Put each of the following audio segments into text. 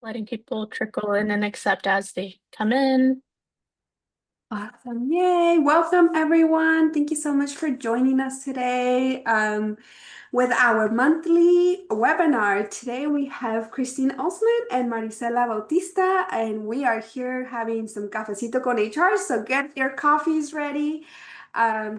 letting people trickle in and accept as they come in. Awesome. Yay. Welcome, everyone. Thank you so much for joining us today with our monthly webinar. Today we have Christine Osman and Marisela Bautista, and we are here having some Cafecito con HR. So get your coffees ready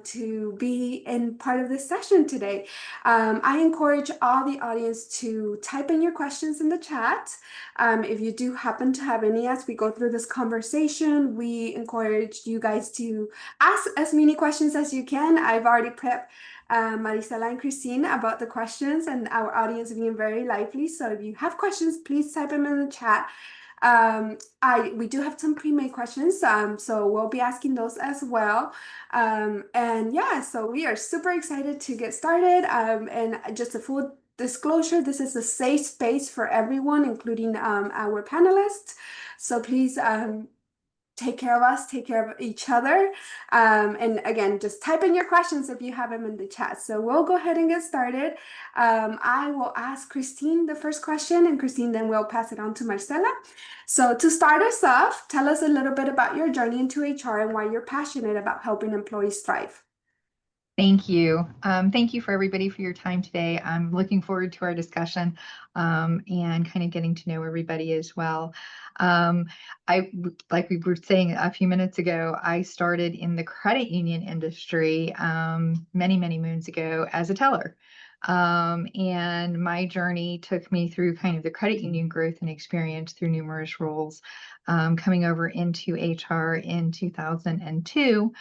to be in part of this session today. I encourage all the audience to type in your questions in the chat. If you do happen to have any as we go through this conversation, we encourage you guys to ask as many questions as you can. I've already prepped Marisela and Christine about the questions, and our audience being very lively. So if you have questions, please type them in the chat. We do have some pre-made questions, so we'll be asking those as well. And yeah, so we are super excited to get started. And just a full disclosure, this is a safe space for everyone, including our panelists. So please take care of us, take care of each other. And again, just type in your questions if you have them in the chat. So we'll go ahead and get started. I will ask Christine the first question, and Christine then will pass it on to Marcela. So to start us off, tell us a little bit about your journey into HR and why you're passionate about helping employees thrive. Thank you. Thank you for everybody for your time today. I'm looking forward to our discussion and kind of getting to know everybody as well. Like we were saying a few minutes ago, I started in the credit union industry many, many moons ago as a teller. And my journey took me through kind of the credit union growth and experience through numerous roles, coming over into HR in 2002.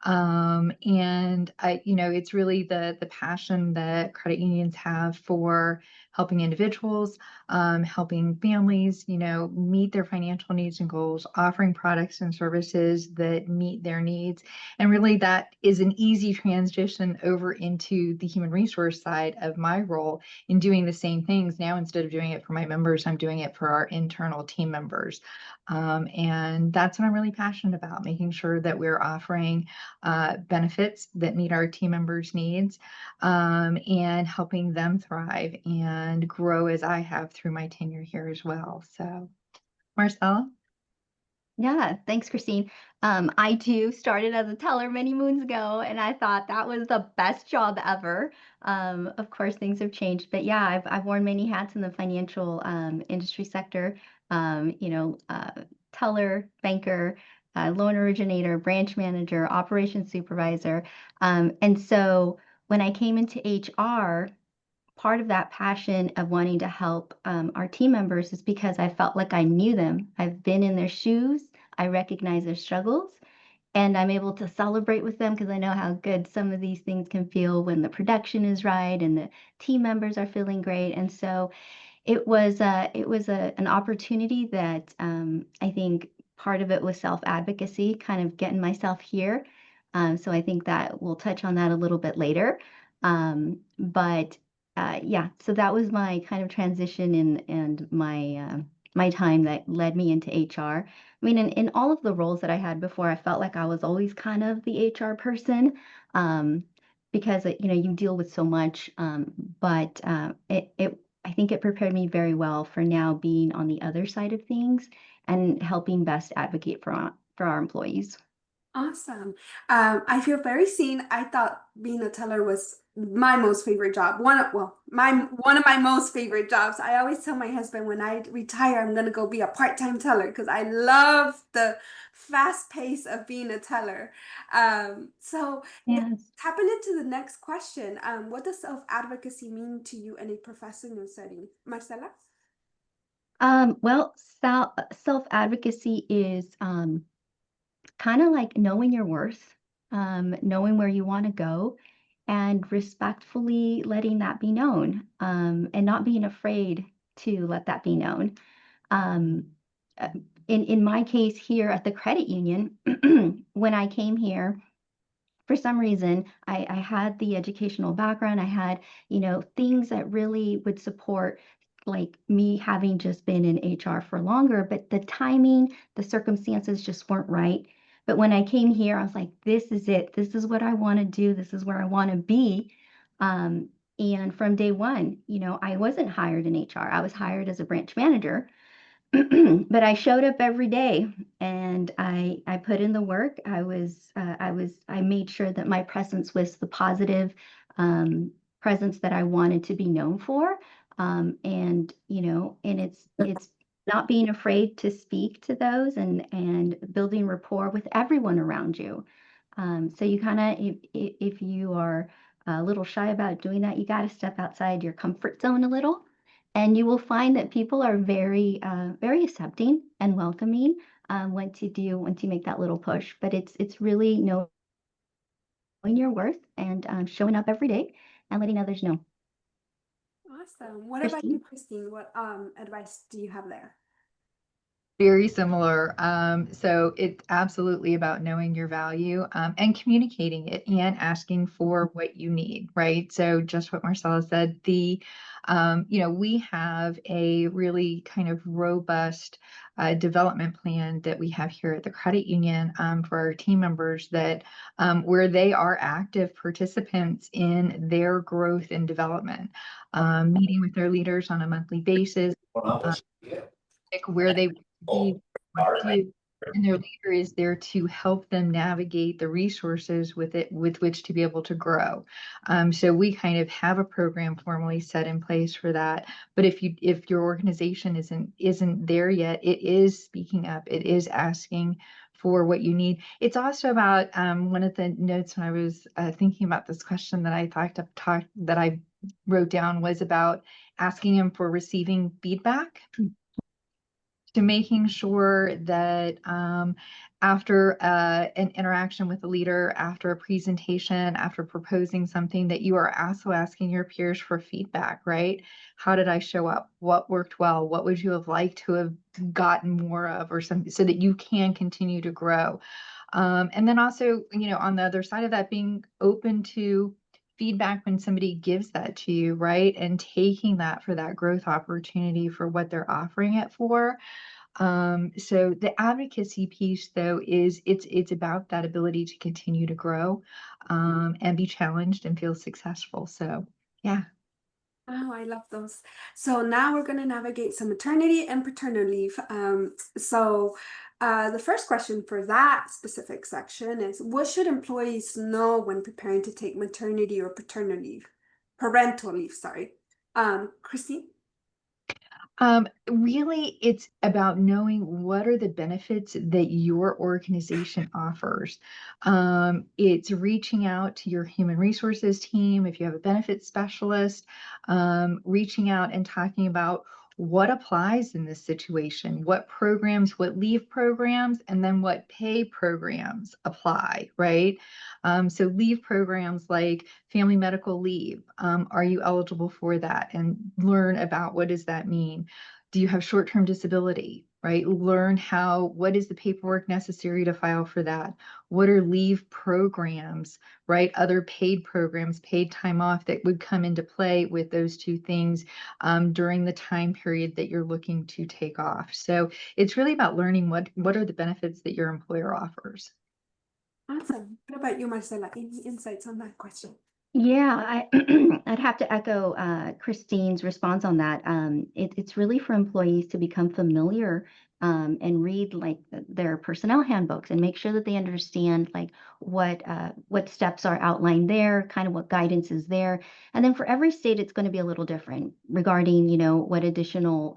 And it's really the passion that credit unions have for helping individuals, helping families, meet their financial needs and goals, offering products and services that meet their needs. And really that is an easy transition over into the human resource side of my role in doing the same things. Now, instead of doing it for my members, I'm doing it for our internal team members. And that's what I'm really passionate about, making sure that we're offering benefits that meet our team members' needs, and helping them thrive and grow as I have through my tenure here as well. So, Marcella? Yeah, thanks, Christine. I too started as a teller many moons ago, and I thought that was the best job ever. Of course, things have changed, but yeah, I've worn many hats in the financial industry sector. Teller, banker, loan originator, branch manager, operations supervisor. And so when I came into HR, part of that passion of wanting to help our team members is because I felt like I knew them. I've been in their shoes. I recognize their struggles, and I'm able to celebrate with them because I know how good some of these things can feel when the production is right and the team members are feeling great. And so it was an opportunity that I think part of it was self-advocacy, kind of getting myself here. So I think that we'll touch on that a little bit later. But yeah, so that was my kind of transition and my time that led me into HR. I mean, in all of the roles that I had before, I felt like I was always kind of the HR person, because you deal with so much. But I think it prepared me very well for now being on the other side of things and helping best advocate for our employees. Awesome. I feel very seen. I thought being a teller was my most favorite job. One of my most favorite jobs. I always tell my husband when I retire, I'm gonna go be a part-time teller because I love the fast pace of being a teller. So Yes. tapping into the next question, what does self-advocacy mean to you in a professional setting? Marcela? Well, self-advocacy is kind of like knowing your worth, knowing where you want to go, and respectfully letting that be known, and not being afraid to let that be known. Um, uh, in my case here at the credit union, when I came here, for some reason, I had the educational background. I had, things that really would support like me having just been in HR for longer, but the timing, the circumstances just weren't right. But when I came here, I was like, this is it. This is what I want to do. This is where I want to be. And from day one, I wasn't hired in HR. I was hired as a branch manager. but I showed up every day and I put in the work. I made sure that my presence was the positive presence that I wanted to be known for. And it's not being afraid to speak to those and building rapport with everyone around you. So you kind of, if you are a little shy about doing that, you got to step outside your comfort zone a little, and you will find that people are very accepting and welcoming once you make that little push. But it's really knowing your worth and showing up every day and letting others know. Awesome. What about you, Christine? Christine? What advice do you have there? Very similar. So it's absolutely about knowing your value and communicating it and asking for what you need, right? So just what Marcella said, we have a really kind of robust development plan that we have here at the credit union for our team members that where they are active participants in their growth and development, meeting with their leaders on a monthly basis, where they be what to do, and their leader is there to help them navigate the resources with which to be able to grow. So we kind of have a program formally set in place for that. But if your organization isn't there yet, it is speaking up. It is asking for what you need. It's also about one of the notes when I was thinking about this question that I wrote down was about asking them for receiving feedback, to making sure that after an interaction with a leader, after a presentation, after proposing something, that you are also asking your peers for feedback, right? How did I show up? What worked well? What would you have liked to have gotten more of, or something, so that you can continue to grow? And then also, on the other side of that, being open to feedback when somebody gives that to you, right? And taking that for that growth opportunity for what they're offering it for. So the advocacy piece, though, is it's about that ability to continue to grow and be challenged and feel successful. So yeah. Oh, I love those. So now we're going to navigate some maternity and paternity leave. The first question for that specific section is, what should employees know when preparing to take maternity or paternity leave? Parental leave, sorry. Christine? Really, it's about knowing what are the benefits that your organization offers. It's reaching out to your human resources team, if you have a benefits specialist, reaching out and talking about what applies in this situation, what programs, what leave programs, and then what pay programs apply, right? So leave programs like family medical leave, are you eligible for that? And learn about what does that mean? Do you have short-term disability, right? Learn what is the paperwork necessary to file for that? What are leave programs, right? Other paid programs, paid time off that would come into play with those two things during the time period that you're looking to take off. So it's really about learning what are the benefits that your employer offers. Awesome. What about you, Marcela? Any insights on that question? Yeah, I'd have to echo Christine's response on that. It's really for employees to become familiar and read like their personnel handbooks and make sure that they understand like what steps are outlined there, kind of what guidance is there. And then for every state, it's going to be a little different regarding, what additional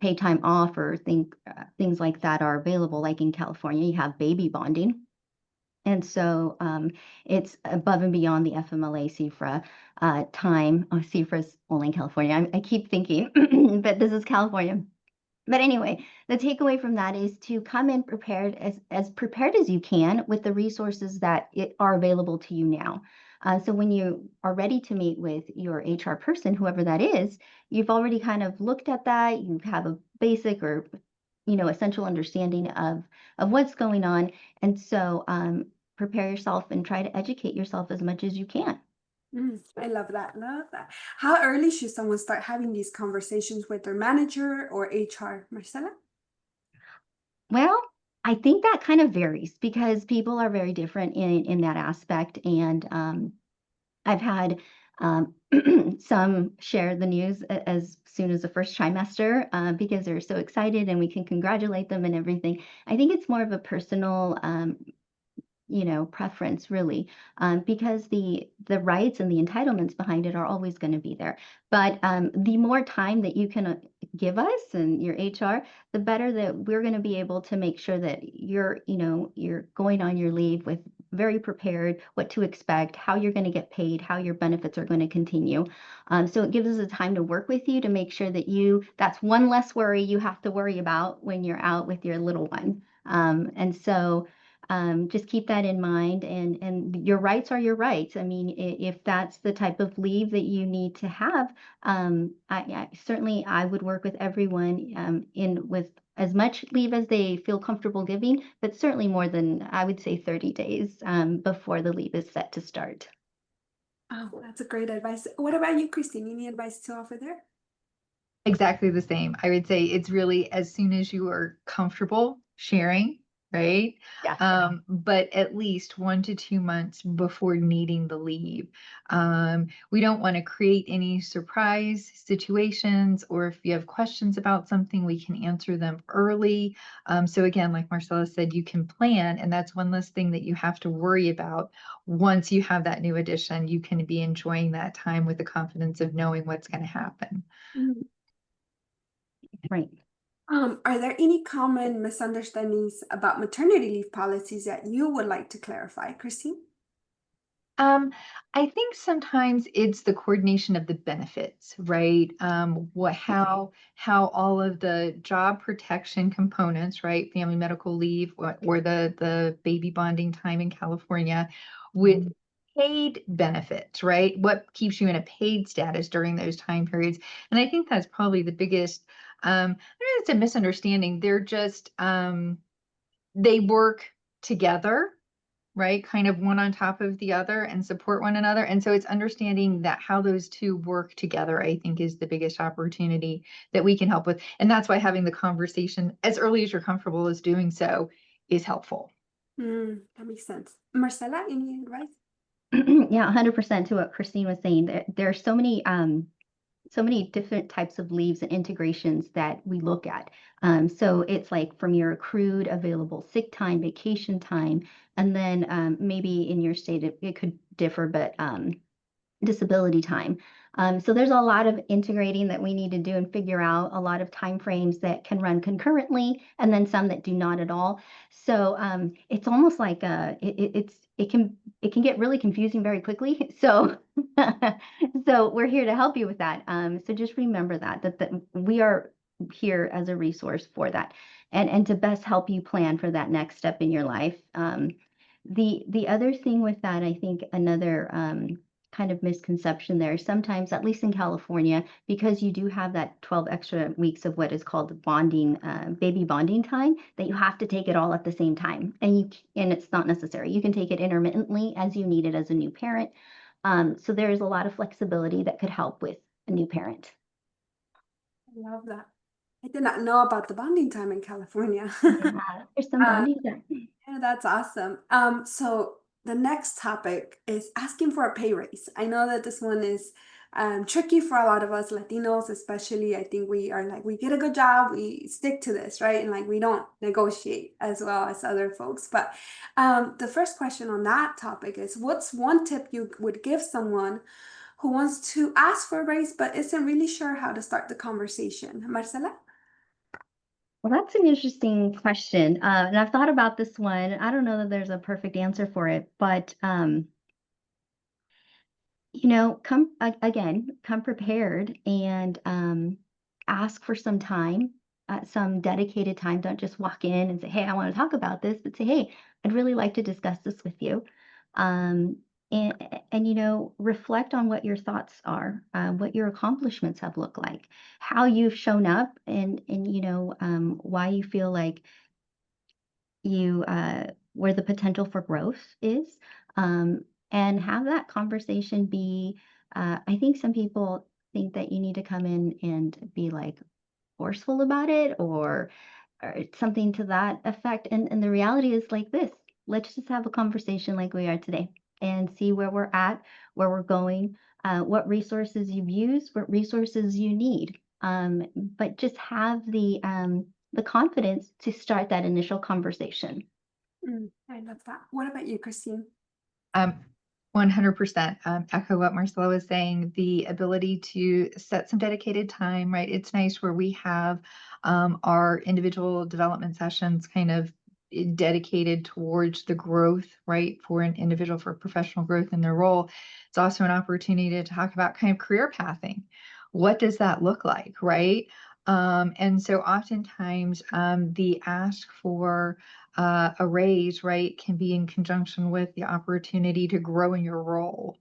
pay time off or things like that are available. Like in California, you have baby bonding. And so it's above and beyond the FMLA CFRA time. Oh, CFRA is only in California. I keep thinking, but this is California. But anyway, the takeaway from that is to come in prepared as prepared as you can with the resources that are available to you now. So when you are ready to meet with your HR person, whoever that is, you've already kind of looked at that. You have a basic or essential understanding of what's going on. And so prepare yourself and try to educate yourself as much as you can. I love that. Love that. How early should someone start having these conversations with their manager or HR? Marcela? Well, I think that kind of varies because people are very different in that aspect. And I've had Some share the news as soon as the first trimester because they're so excited and we can congratulate them and everything. I think it's more of a personal preference really, because the rights and the entitlements behind it are always going to be there. But the more time that you can give us and your HR, the better that we're going to be able to make sure that you're going on your leave with very prepared, what to expect, how you're going to get paid, how your benefits are going to continue. So it gives us a time to work with you to make sure that that's one less worry you have to worry about when you're out with your little one. And so just keep that in mind, and your rights are your rights. I mean, if that's the type of leave that you need to have, I certainly I would work with everyone with as much leave as they feel comfortable giving, but certainly more than, I would say, 30 days before the leave is set to start. Oh, that's a great advice. What about you, Christine? Any advice to offer there? Exactly the same. I would say it's really as soon as you are comfortable sharing, right? Yeah. But at least 1 to 2 months before needing the leave. We don't want to create any surprise situations, or if you have questions about something, we can answer them early. So again, like Marcella said, you can plan, and that's one less thing that you have to worry about. Once you have that new addition, you can be enjoying that time with the confidence of knowing what's going to happen. Mhm. Right. Are there any common misunderstandings about maternity leave policies that you would like to clarify, Christine? I think sometimes it's the coordination of the benefits, right? How all of the job protection components, right? Family medical leave or the baby bonding time in California with paid benefits, right? What keeps you in a paid status during those time periods? And I think that's probably the biggest, I don't know, it's a misunderstanding. They're just, they work together, right? Kind of one on top of the other and support one another. And so it's understanding that how those two work together, I think, is the biggest opportunity that we can help with. And that's why having the conversation as early as you're comfortable as doing so is helpful. That makes sense. Marcella, any advice? Yeah, 100% to what Christine was saying. There are so many different types of leaves and integrations that we look at. So it's like from your accrued available sick time, vacation time, and then maybe in your state it could differ, but disability time. So there's a lot of integrating that we need to do and figure out, a lot of timeframes that can run concurrently and then some that do not at all. So it's almost like it can get really confusing very quickly. So so we're here to help you with that. So just remember that we are here as a resource for that, and to best help you plan for that next step in your life. The other thing with that, I think another kind of misconception there. Sometimes, at least in California, because you do have that 12 extra weeks of what is called bonding, baby bonding time, that you have to take it all at the same time, and it's not necessary. You can take it intermittently as you need it as a new parent. So there is a lot of flexibility that could help with a new parent. I love that. I did not know about the bonding time in California. Yeah, there's some bonding there. Yeah, that's awesome. So the next topic is asking for a pay raise. I know that this one is tricky for a lot of us Latinos, especially. I think we are like, we get a good job, we stick to this, right? And like, we don't negotiate as well as other folks. But the first question on that topic is, what's one tip you would give someone who wants to ask for a raise but isn't really sure how to start the conversation? Marcela? Well, that's an interesting question. And I've thought about this one. I don't know that there's a perfect answer for it, but come prepared and ask for some time, some dedicated time. Don't just walk in and say, "Hey, I want to talk about this," but say, "Hey, I'd really like to discuss this with you." Um, and reflect on what your thoughts are, what your accomplishments have looked like, how you've shown up, and why you feel like you where the potential for growth is, and have that conversation be. I think some people think that you need to come in and be like forceful about it, or something to that effect. And the reality is like this: let's just have a conversation like we are today and see where we're at, where we're going. what resources you've used, what resources you need. But just have the confidence to start that initial conversation. I love that. What about you, Christine? 100% echo what Marcella was saying, the ability to set some dedicated time, right? It's nice where we have our individual development sessions kind of dedicated towards the growth, right? For an individual, for professional growth in their role. It's also an opportunity to talk about kind of career pathing. What does that look like, right? And so oftentimes the ask for a raise, right, can be in conjunction with the opportunity to grow in your role,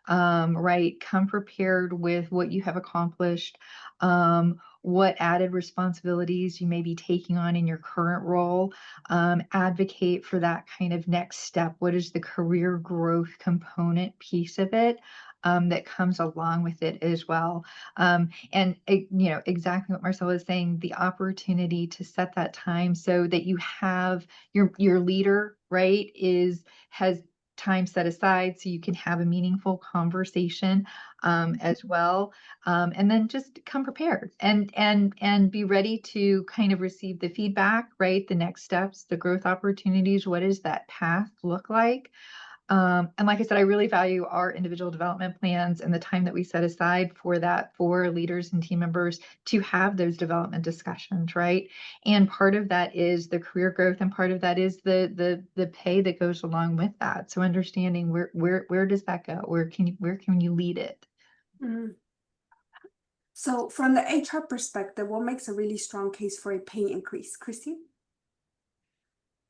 right? Come prepared with what you have accomplished, what added responsibilities you may be taking on in your current role. Advocate for that kind of next step. What is the career growth component piece of it? That comes along with it as well. And exactly what Marcella was saying, the opportunity to set that time so that you have your leader, right, has time set aside so you can have a meaningful conversation as well. And then just come prepared and be ready to kind of receive the feedback, right? The next steps, the growth opportunities, what does that path look like? And like I said, I really value our individual development plans and the time that we set aside for that, for leaders and team members to have those development discussions, right? And part of that is the career growth, and part of that is the pay that goes along with that. So understanding where does that go? Where can you lead it? So from the HR perspective, what makes a really strong case for a pay increase, Christine?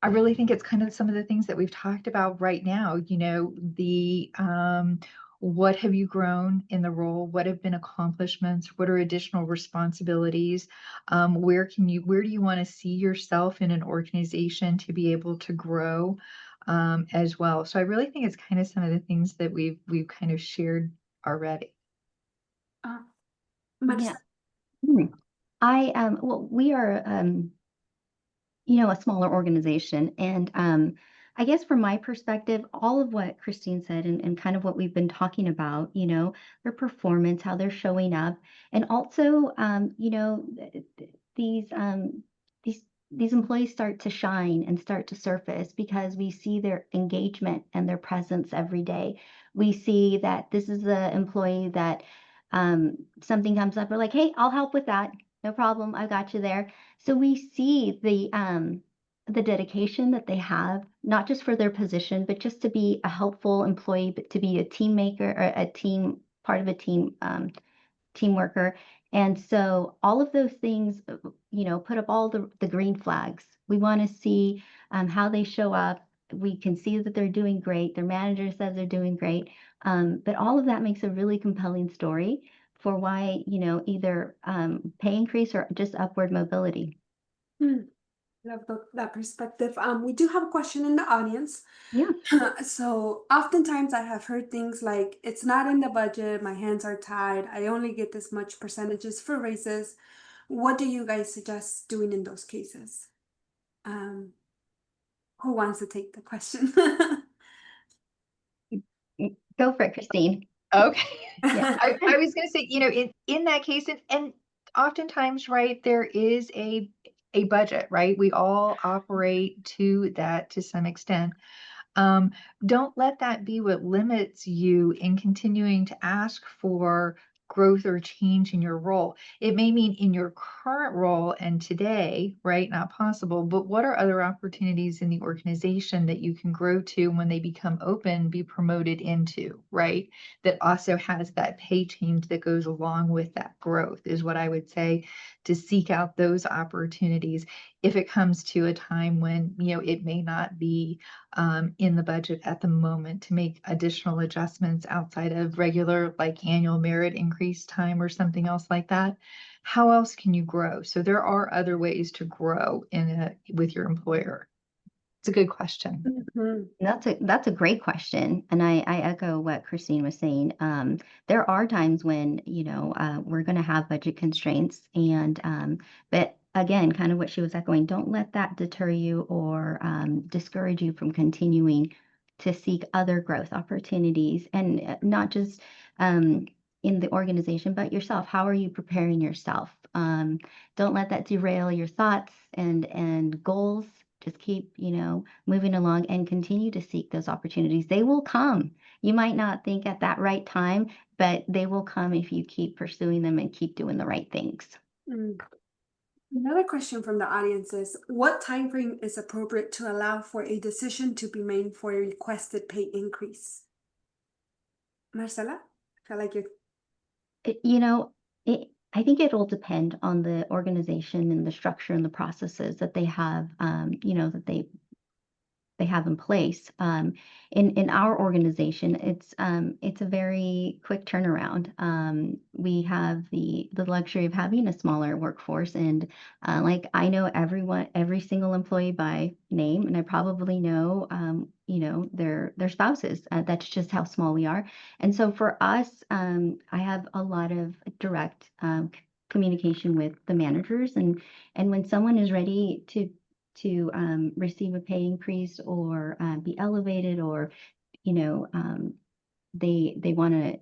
I really think it's kind of some of the things that we've talked about right now, what have you grown in the role? What have been accomplishments? What are additional responsibilities? Where do you want to see yourself in an organization to be able to grow as well? So I really think it's kind of some of the things that we've kind of shared already. Yeah. Well, we are a smaller organization. And I guess from my perspective, all of what Christine said and kind of what we've been talking about, their performance, how they're showing up, and also, these employees start to shine and start to surface because we see their engagement and their presence every day. We see that this is the employee that something comes up, we're like, hey, I'll help with that. No problem. I got you there. So we see the dedication that they have, not just for their position, but just to be a helpful employee, but to be a team maker or part of a team worker. And so all of those things, put up all the green flags. We want to see how they show up. We can see that they're doing great. Their manager says they're doing great. But all of that makes a really compelling story for why, either pay increase or just upward mobility. Love that perspective. We do have a question in the audience. Yeah. So oftentimes I have heard things like, it's not in the budget, my hands are tied, I only get this much percentages for raises. What do you guys suggest doing in those cases? Who wants to take the question? Go for it, Christine. Okay. Yeah. I was going to say, in that case, and oftentimes, right, there is a budget, right? We all operate to that to some extent. Don't let that be what limits you in continuing to ask for growth or change in your role. It may mean in your current role and today, right? Not possible, but what are other opportunities in the organization that you can grow to when they become open, be promoted into, right? That also has that pay change that goes along with that growth is what I would say, to seek out those opportunities. If it comes to a time when, it may not be in the budget at the moment to make additional adjustments outside of regular, like annual merit increase time or something else like that, how else can you grow? So there are other ways to grow with your employer. It's a good question. That's a great question. And I echo what Christine was saying. There are times when, we're going to have budget constraints but again, kind of what she was echoing, don't let that deter you or discourage you from continuing to seek other growth opportunities, and not just in the organization, but yourself. How are you preparing yourself? Don't let that derail your thoughts and goals. Just keep, moving along and continue to seek those opportunities. They will come. You might not think at that right time, but they will come if you keep pursuing them and keep doing the right things. Mm. Another question from the audience is, what time frame is appropriate to allow for a decision to be made for a requested pay increase? Marcela, I feel like you're... I think it'll depend on the organization and the structure and the processes that they have, that they have in place. In our organization, it's a very quick turnaround. We have the luxury of having a smaller workforce, and like I know every single employee by name, and I probably know their spouses. That's just how small we are. And so for us, I have a lot of direct communication with the managers, and when someone is ready to receive a pay increase or be elevated, or they want to,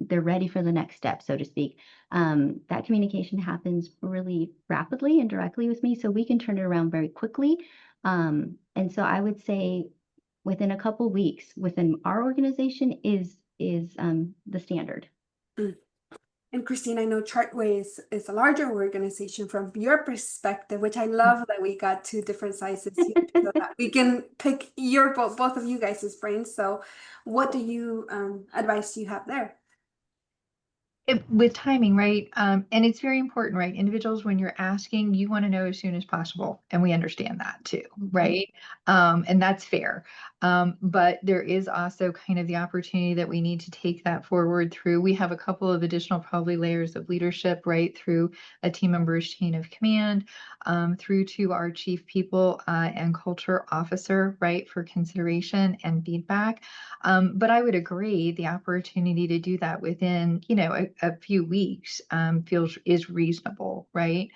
they're ready for the next step, so to speak. That communication happens really rapidly and directly with me, so we can turn it around very quickly. And so I would say within a couple weeks within our organization is the standard. Mm. And Christine, I know Chartway is a larger organization from your perspective, which I love that we got two different sizes here so that we can pick both of you guys' brains. So what do you advice do you have there? With timing, right? And it's very important, right? Individuals, when you're asking, you want to know as soon as possible. And we understand that too, right? And that's fair. But there is also kind of the opportunity that we need to take that forward through. We have a couple of additional probably layers of leadership, right? Through a team member's chain of command, through to our chief people and culture officer, right? For consideration and feedback. But I would agree the opportunity to do that within, a few weeks is reasonable, right?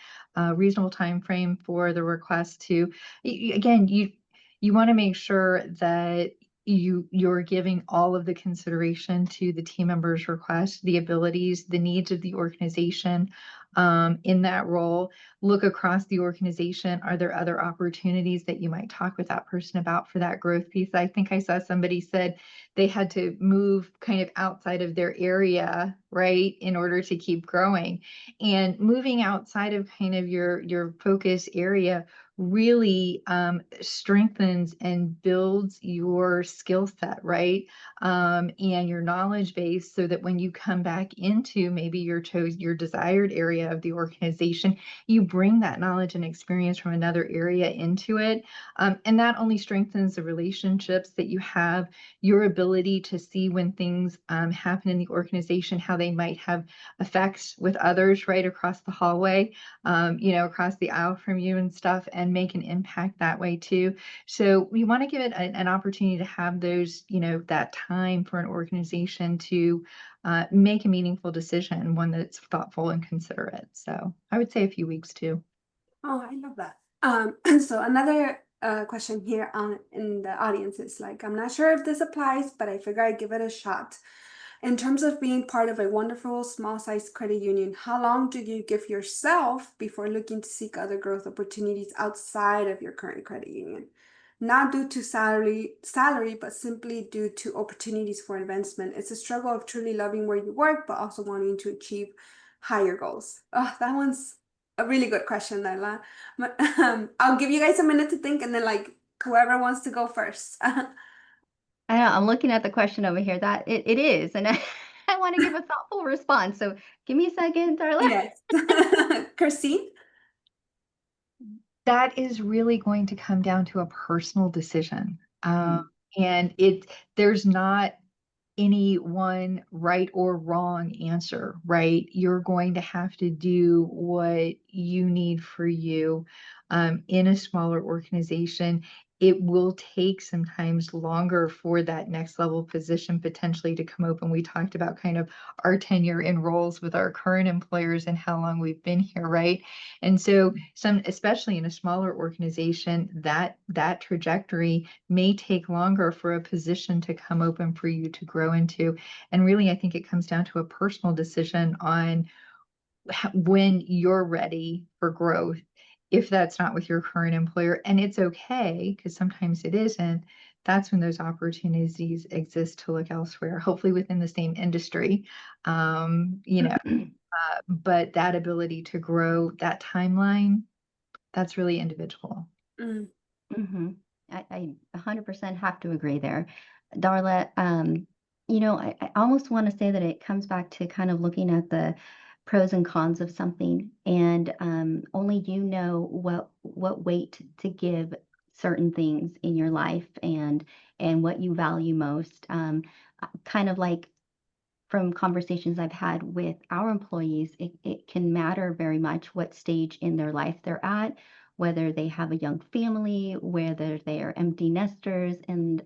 Reasonable time frame for the request to, again, you want to make sure that you're giving all of the consideration to the team member's request, the abilities, the needs of the organization in that role. Look across the organization. Are there other opportunities that you might talk with that person about for that growth piece? I think I saw somebody said they had to move kind of outside of their area, right, in order to keep growing. And moving outside of kind of your focus area really strengthens and builds your skill set, right? And your knowledge base, so that when you come back into maybe your desired area of the organization, you bring that knowledge and experience from another area into it. And that only strengthens the relationships that you have, your ability to see when things happen in the organization, how they might have effects with others right across the hallway, across the aisle from you and stuff, and make an impact that way too. So we want to give it an opportunity to have those, that time for an organization to make a meaningful decision, one that's thoughtful and considerate. So I would say a few weeks too. Oh, I love that. So another question here in the audience is like, I'm not sure if this applies, but I figure I'd give it a shot. In terms of being part of a wonderful small-sized credit union, how long do you give yourself before looking to seek other growth opportunities outside of your current credit union? Not due to salary, but simply due to opportunities for advancement. It's a struggle of truly loving where you work, but also wanting to achieve higher goals. Oh, that one's a really good question, Laila. I'll give you guys a minute to think, and then whoever wants to go first. I know, I'm looking at the question over here. That it is, and I want to give a thoughtful response. So give me a second, Darla. Yes. Christine? That is really going to come down to a personal decision. And there's not any one right or wrong answer, right? You're going to have to do what you need for you in a smaller organization it will take sometimes longer for that next level position potentially to come open. We talked about kind of our tenure in roles with our current employers and how long we've been here, right? And so especially in a smaller organization, that trajectory may take longer for a position to come open for you to grow into. And really, I think it comes down to a personal decision on when you're ready for growth, if that's not with your current employer, and it's okay, because sometimes it isn't, that's when those opportunities exist to look elsewhere, hopefully within the same industry. But that ability to grow, that timeline, that's really individual. Mm. I 100% have to agree there. Darla, I almost want to say that it comes back to kind of looking at the pros and cons of something, and only you know what weight to give certain things in your life and what you value most. Kind of like from conversations I've had with our employees, it can matter very much what stage in their life they're at, whether they have a young family, whether they are empty nesters, and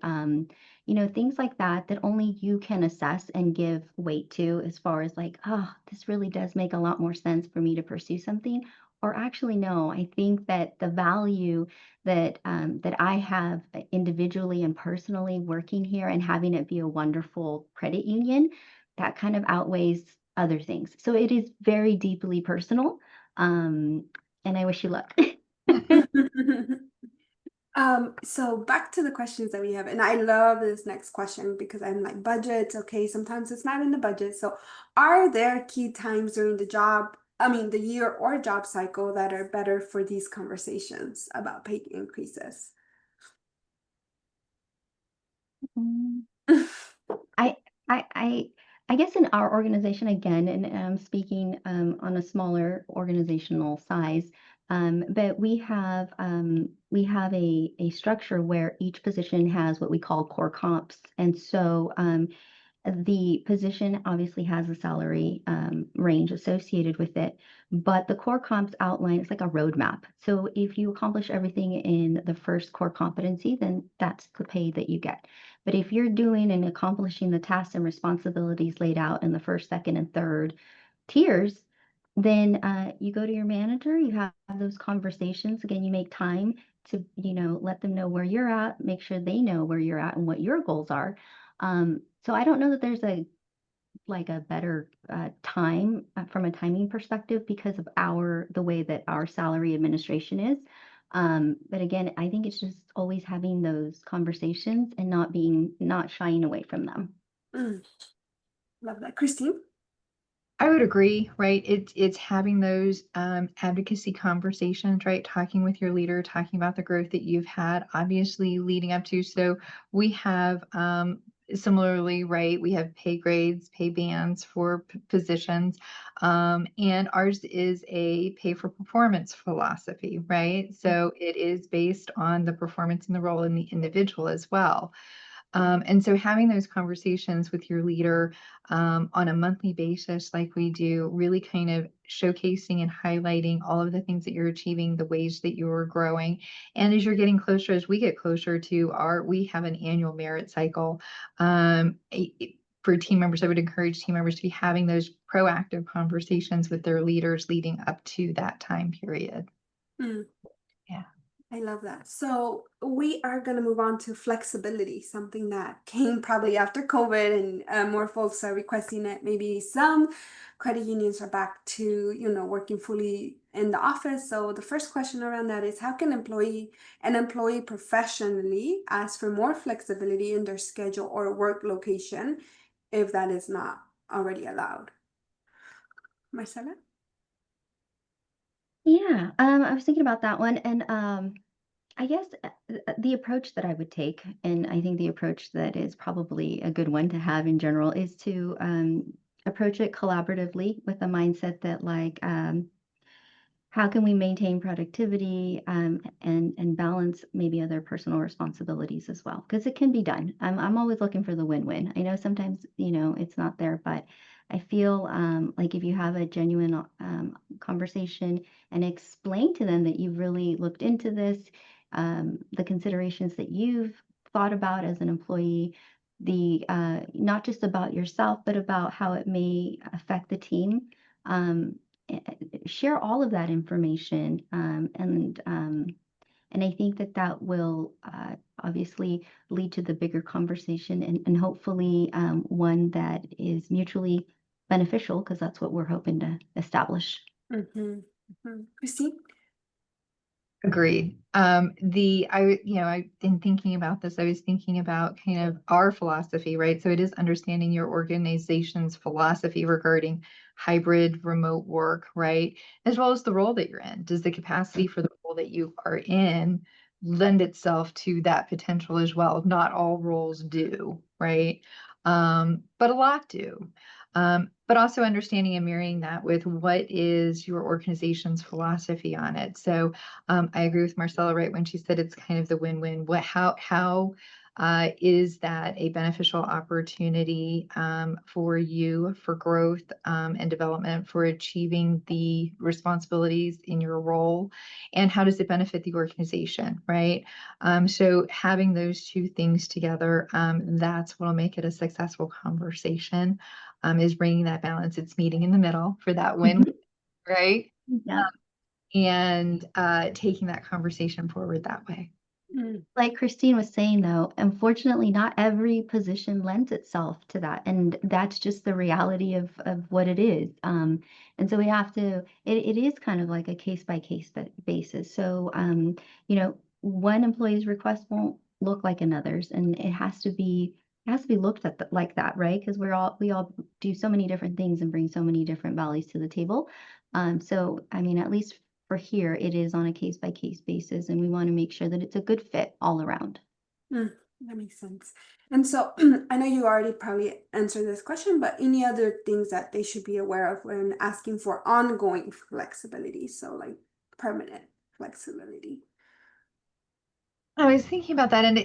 things like that that only you can assess and give weight to, as far as like, oh, this really does make a lot more sense for me to pursue something. Or actually, no, I think that the value that I have individually and personally working here and having it be a wonderful credit union, that kind of outweighs other things. So it is very deeply personal. And I wish you luck. So back to the questions that we have, and I love this next question because I'm like, budgets, okay, sometimes it's not in the budget. So are there key times during the year or job cycle that are better for these conversations about pay increases? I, I guess in our organization, again, and I'm speaking on a smaller organizational size, but we have a structure where each position has what we call core comps, and so the position obviously has a salary range associated with it, but the core comps outline, it's like a roadmap. So if you accomplish everything in the first core competency, then that's the pay that you get. But if you're doing and accomplishing the tasks and responsibilities laid out in the first, second, and third tiers, then you go to your manager, you have those conversations. Again, you make time to, let them know where you're at, make sure they know where you're at and what your goals are. So I don't know that there's a better time from a timing perspective because of the way that our salary administration is. But again, I think it's just always having those conversations and not shying away from them. Love that. Christine? I would agree, right? It's having those advocacy conversations, right? Talking with your leader, talking about the growth that you've had, obviously leading up to. So we have similarly, right? We have pay grades, pay bands for positions, and ours is a pay for performance philosophy, right? So it is based on the performance in the role and the individual as well. And so having those conversations with your leader on a monthly basis, like we do, really kind of showcasing and highlighting all of the things that you're achieving, the ways that you're growing. And as you're getting closer, as we get closer to we have an annual merit cycle. For team members, I would encourage team members to be having those proactive conversations with their leaders leading up to that time period. Yeah. I love that. So we are going to move on to flexibility, something that came probably after COVID and more folks are requesting it. Maybe some credit unions are back to, working fully in the office. So the first question around that is, how can an employee professionally ask for more flexibility in their schedule or work location if that is not already allowed? Marcela? Yeah, I was thinking about that one, and I guess the approach that I would take, and I think the approach that is probably a good one to have in general, is to approach it collaboratively with a mindset that how can we maintain productivity and balance maybe other personal responsibilities as well? Because it can be done. I'm always looking for the win-win. I know sometimes it's not there, but I feel like if you have a genuine conversation and explain to them that you've really looked into this, the considerations that you've thought about as an employee, the not just about yourself, but about how it may affect the team. Share all of that information, and I think that that will obviously lead to the bigger conversation, and hopefully one that is mutually beneficial, because that's what we're hoping to establish. Christine? Agreed. I've been thinking about this. I was thinking about kind of our philosophy, right? So it is understanding your organization's philosophy regarding hybrid remote work, right? As well as the role that you're in. Does the capacity for the role that you are in lend itself to that potential as well? Not all roles do, right? But a lot do. But also understanding and marrying that with what is your organization's philosophy on it. So I agree with Marcella, right, when she said it's kind of the win-win. How is that a beneficial opportunity for you for growth and development, for achieving the responsibilities in your role? And how does it benefit the organization, right? So having those two things together, that's what will make it a successful conversation, is bringing that balance. It's meeting in the middle for that win, right? Yeah. And taking that conversation forward that way. Like Christine was saying, though, unfortunately, not every position lends itself to that. And that's just the reality of what it is. And so we have to, it is kind of like a case by case basis. So, one employee's request won't look like another's, and it has to be looked at like that, right? Because we all do so many different things and bring so many different values to the table. So, I mean, at least for here, it is on a case by case basis, and we want to make sure that it's a good fit all around. That makes sense. And so I know you already probably answered this question, but any other things that they should be aware of when asking for ongoing flexibility? So like permanent flexibility. I was thinking about that, and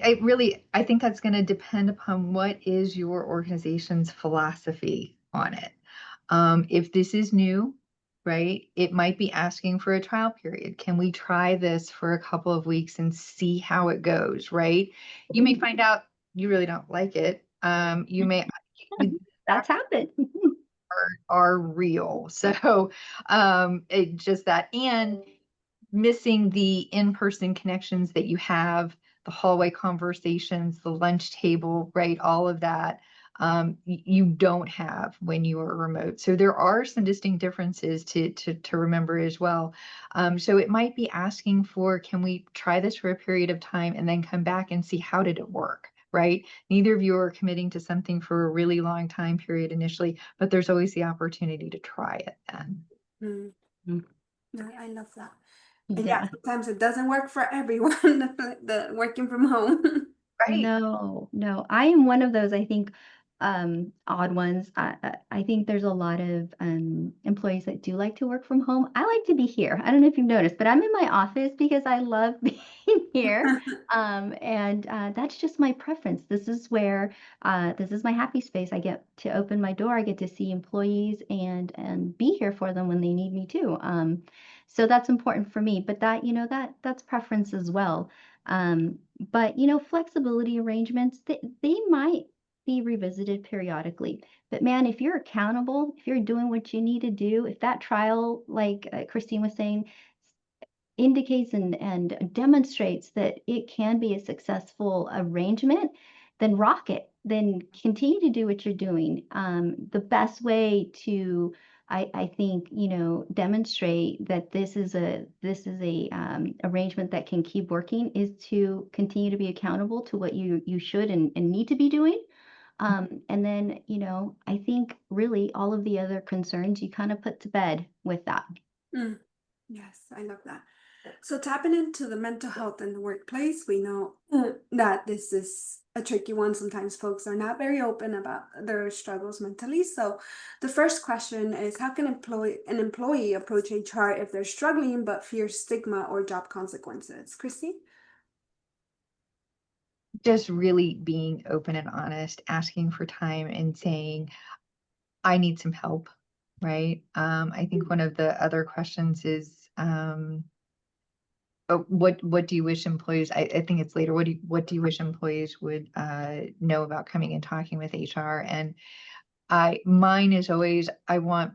I think that's going to depend upon what is your organization's philosophy on it. If this is new, right, it might be asking for a trial period. Can we try this for a couple of weeks and see how it goes, right? You may find out you really don't like it. You may That's happened. are real. So it just that, and missing the in-person connections that you have, the hallway conversations, the lunch table, right? All of that you don't have when you are remote. So there are some distinct differences to remember as well. So it might be asking for, can we try this for a period of time and then come back and see how did it work? Right? Neither of you are committing to something for a really long time period initially, but there's always the opportunity to try it then. I love that. Yeah. Sometimes it doesn't work for everyone, the working from home. Right. No, I am one of those, I think, odd ones. I think there's a lot of employees that do like to work from home. I like to be here. I don't know if you've noticed, but I'm in my office because I love being here. And that's just my preference. This is where this is my happy space. I get to open my door. I get to see employees and be here for them when they need me too. So that's important for me. But that's preference as well. But flexibility arrangements, they might be revisited periodically. But man, if you're accountable, if you're doing what you need to do, if that trial, like Christine was saying, indicates and demonstrates that it can be a successful arrangement, then rock it. Then continue to do what you're doing. The best way to, I think, demonstrate that this is a arrangement that can keep working is to continue to be accountable to what you should and need to be doing. And then, I think really all of the other concerns you kind of put to bed with that. Yes, I love that. So tapping into the mental health in the workplace, we know that this is a tricky one. Sometimes folks are not very open about their struggles mentally. So the first question is, how can an employee approach HR if they're struggling but fear stigma or job consequences? Christy? Just really being open and honest, asking for time and saying, I need some help, right? I think one of the other questions is, what do you wish employees, I think it's later, what do you wish employees would know about coming and talking with HR? And mine is always, I want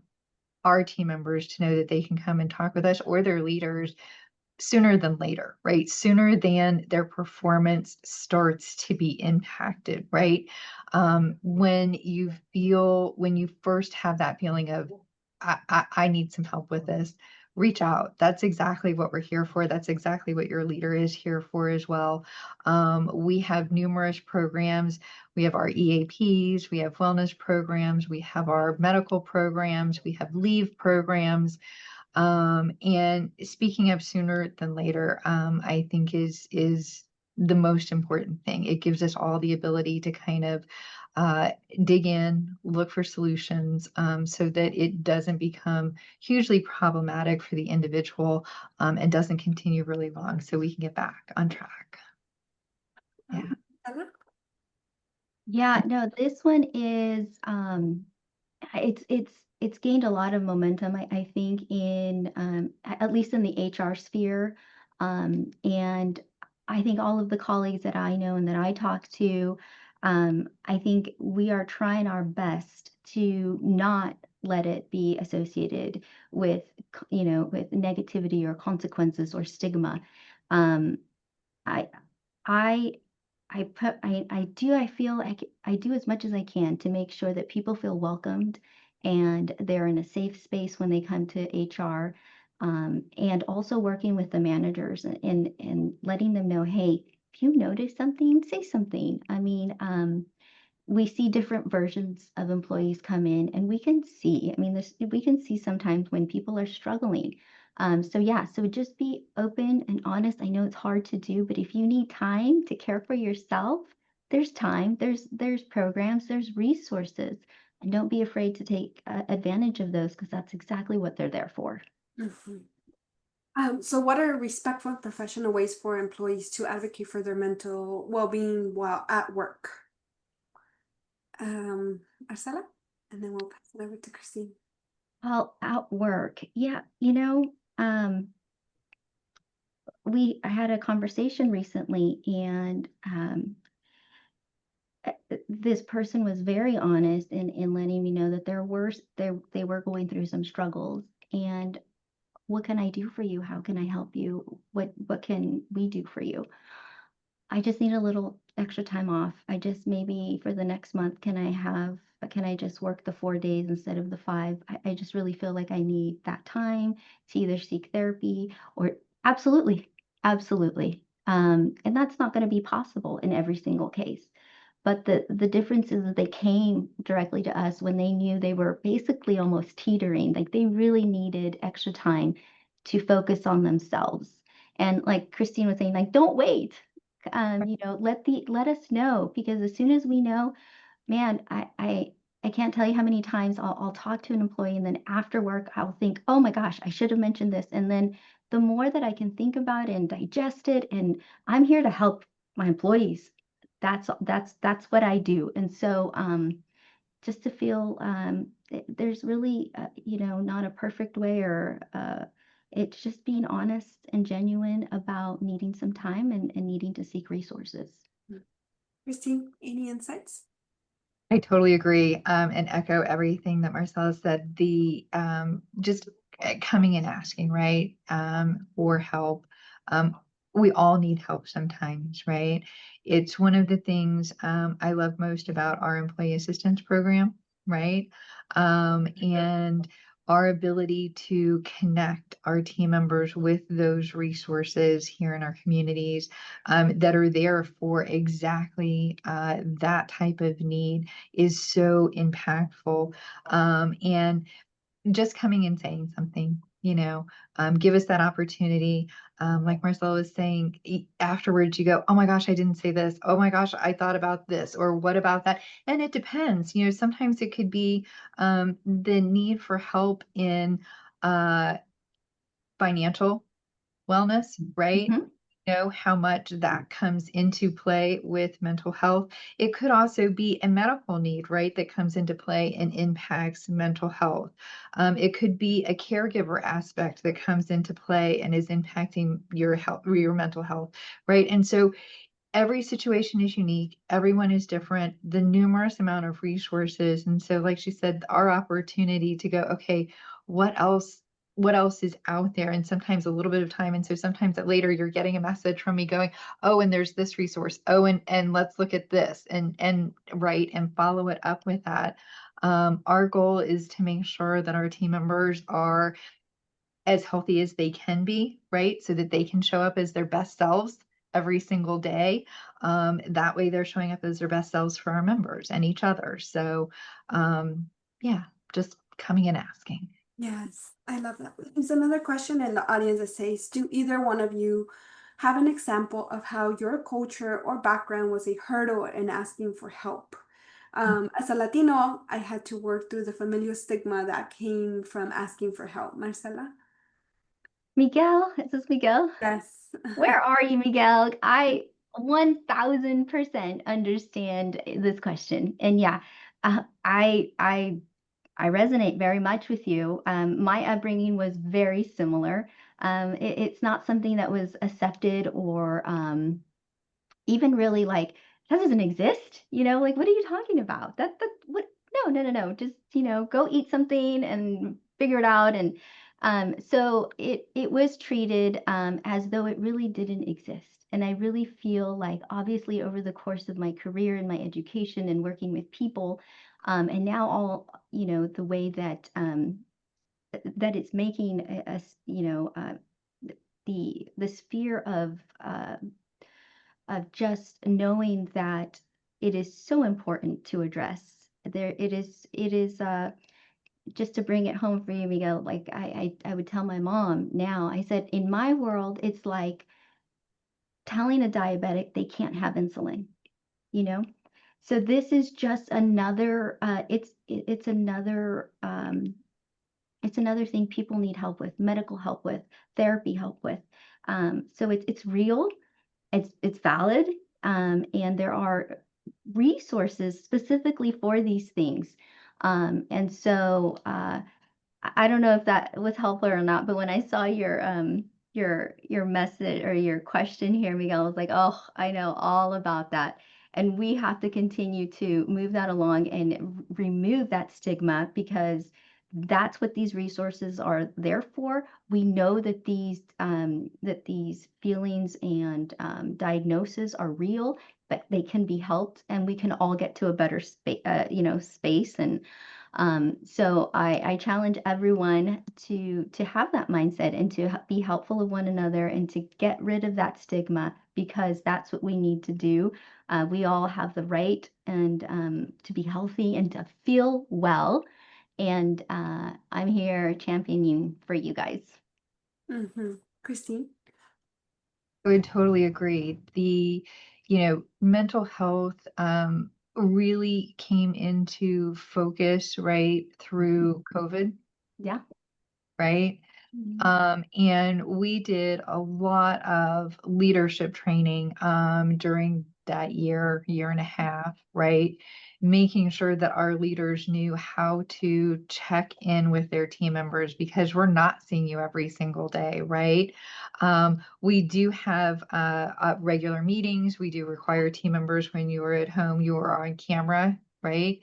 our team members to know that they can come and talk with us or their leaders sooner than later, right? Sooner than their performance starts to be impacted, right? When you first have that feeling of, I need some help with this, reach out. That's exactly what we're here for. That's exactly what your leader is here for as well. We have numerous programs. We have our EAPs, we have wellness programs, we have our medical programs, we have leave programs. And speaking of sooner than later, I think is the most important thing. It gives us all the ability to kind of dig in, look for solutions, so that it doesn't become hugely problematic for the individual, and doesn't continue really long, so we can get back on track. Yeah. Ella? Yeah, no, this one is it's gained a lot of momentum, I think, in at least in the HR sphere. And I think all of the colleagues that I know and that I talk to, I think we are trying our best to not let it be associated with, with negativity or consequences or stigma. Um, I I I feel like I do as much as I can to make sure that people feel welcomed and they're in a safe space when they come to HR. And also working with the managers and letting them know, hey, if you notice something, say something. I mean, we see different versions of employees come in and we can see, I mean, we can see sometimes when people are struggling. So yeah, so just be open and honest. I know it's hard to do, but if you need time to care for yourself, there's time, there's programs, there's resources, and don't be afraid to take advantage of those because that's exactly what they're there for. Mhm. So what are respectful and professional ways for employees to advocate for their mental well-being while at work? Marcela, and then we'll pass it over to Christine. Well, at work, yeah, I had a conversation recently, and this person was very honest in letting me know that they were going through some struggles. And what can I do for you? How can I help you? What can we do for you? I just need a little extra time off. I just maybe for the next month, can I just work the 4 days instead of the 5? I just really feel like I need that time to either seek therapy or absolutely, absolutely. And that's not going to be possible in every single case. But the difference is that they came directly to us when they knew they were basically almost teetering, like they really needed extra time to focus on themselves. And like Christine was saying, like, don't wait. Let us know, because as soon as we know, man, I can't tell you how many times I'll talk to an employee and then after work I'll think, oh my gosh, I should have mentioned this. And then the more that I can think about it and digest it, and I'm here to help my employees. That's what I do. And so just to feel there's really not a perfect way, or it's just being honest and genuine about needing some time and needing to seek resources. Christine, any insights? I totally agree, and echo everything that Marcella said. The just coming and asking, right, for help. We all need help sometimes, right? It's one of the things I love most about our employee assistance program, right? And our ability to connect our team members with those resources here in our communities that are there for exactly that type of need is so impactful. And just coming and saying something, give us that opportunity. Like Marcella was saying, afterwards you go, oh my gosh, I didn't say this. Oh my gosh, I thought about this, or what about that? And it depends, sometimes it could be the need for help in financial wellness, right? Mhm. know how much that comes into play with mental health. It could also be a medical need, right, that comes into play and impacts mental health. It could be a caregiver aspect that comes into play and is impacting your health or your mental health, right? And so every situation is unique. Everyone is different. The numerous amount of resources. And so, like she said, our opportunity to go, okay, what else? What else is out there? And sometimes a little bit of time. And so sometimes later you're getting a message from me going, oh, and there's this resource. Oh, and let's look at this and right and follow it up with that. Our goal is to make sure that our team members are as healthy as they can be, right? So that they can show up as their best selves every single day. That way they're showing up as their best selves for our members and each other. So yeah, just coming and asking. Yes, I love that. There's another question in the audience that says, do either one of you have an example of how your culture or background was a hurdle in asking for help? As a Latino, I had to work through the familial stigma that came from asking for help. Marcela? Miguel, is this Miguel? Yes. Where are you, Miguel? I 1000% understand this question. And yeah, I resonate very much with you. My upbringing was very similar. It's not something that was accepted or even really like that doesn't exist. Like what are you talking about? That what? No. Just go eat something and figure it out. And so it was treated as though it really didn't exist. And I really feel like obviously over the course of my career and my education and working with people, and now all the way that that it's making us the sphere of just knowing that it is so important to address. It is just to bring it home for you, Miguel, like I would tell my mom now, I said, in my world, it's like telling a diabetic they can't have insulin, you know? So this is just another, it's another thing people need help with, medical help with, therapy help with. So it's real, it's valid, and there are resources specifically for these things. And so I don't know if that was helpful or not, but when I saw your message or your question here, Miguel, I was like, oh, I know all about that. And we have to continue to move that along and remove that stigma because that's what these resources are there for. We know that these feelings and diagnoses are real, but they can be helped, and we can all get to a better space. And so I challenge everyone to have that mindset and to be helpful of one another and to get rid of that stigma because that's what we need to do. We all have the right and to be healthy and to feel well. And I'm here championing for you guys. Christine? I would totally agree. The, mental health really came into focus right through COVID, Yeah. right? And we did a lot of leadership training during that year and a half, right? Making sure that our leaders knew how to check in with their team members because we're not seeing you every single day, right? We do have regular meetings. We do require team members when you are at home, you are on camera, right?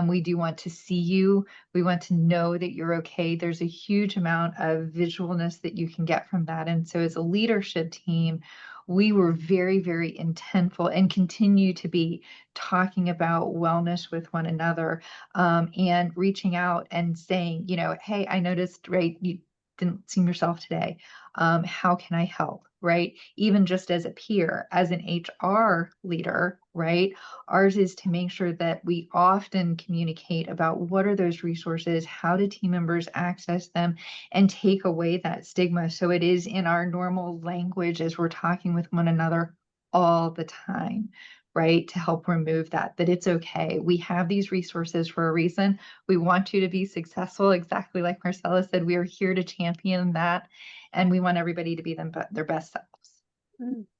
We do want to see you. We want to know that you're okay. There's a huge amount of visualness that you can get from that. And so as a leadership team, we were very, very intentful and continue to be talking about wellness with one another and reaching out and saying, hey, I noticed, right, you didn't see yourself today. How can I help? Right? Even just as a peer, as an HR leader, right? Ours is to make sure that we often communicate about what are those resources, how do team members access them, and take away that stigma. So it is in our normal language as we're talking with one another all the time, right? To help remove that it's okay. We have these resources for a reason. We want you to be successful. Exactly like Marcella said, we are here to champion that. And we want everybody to be their best selves.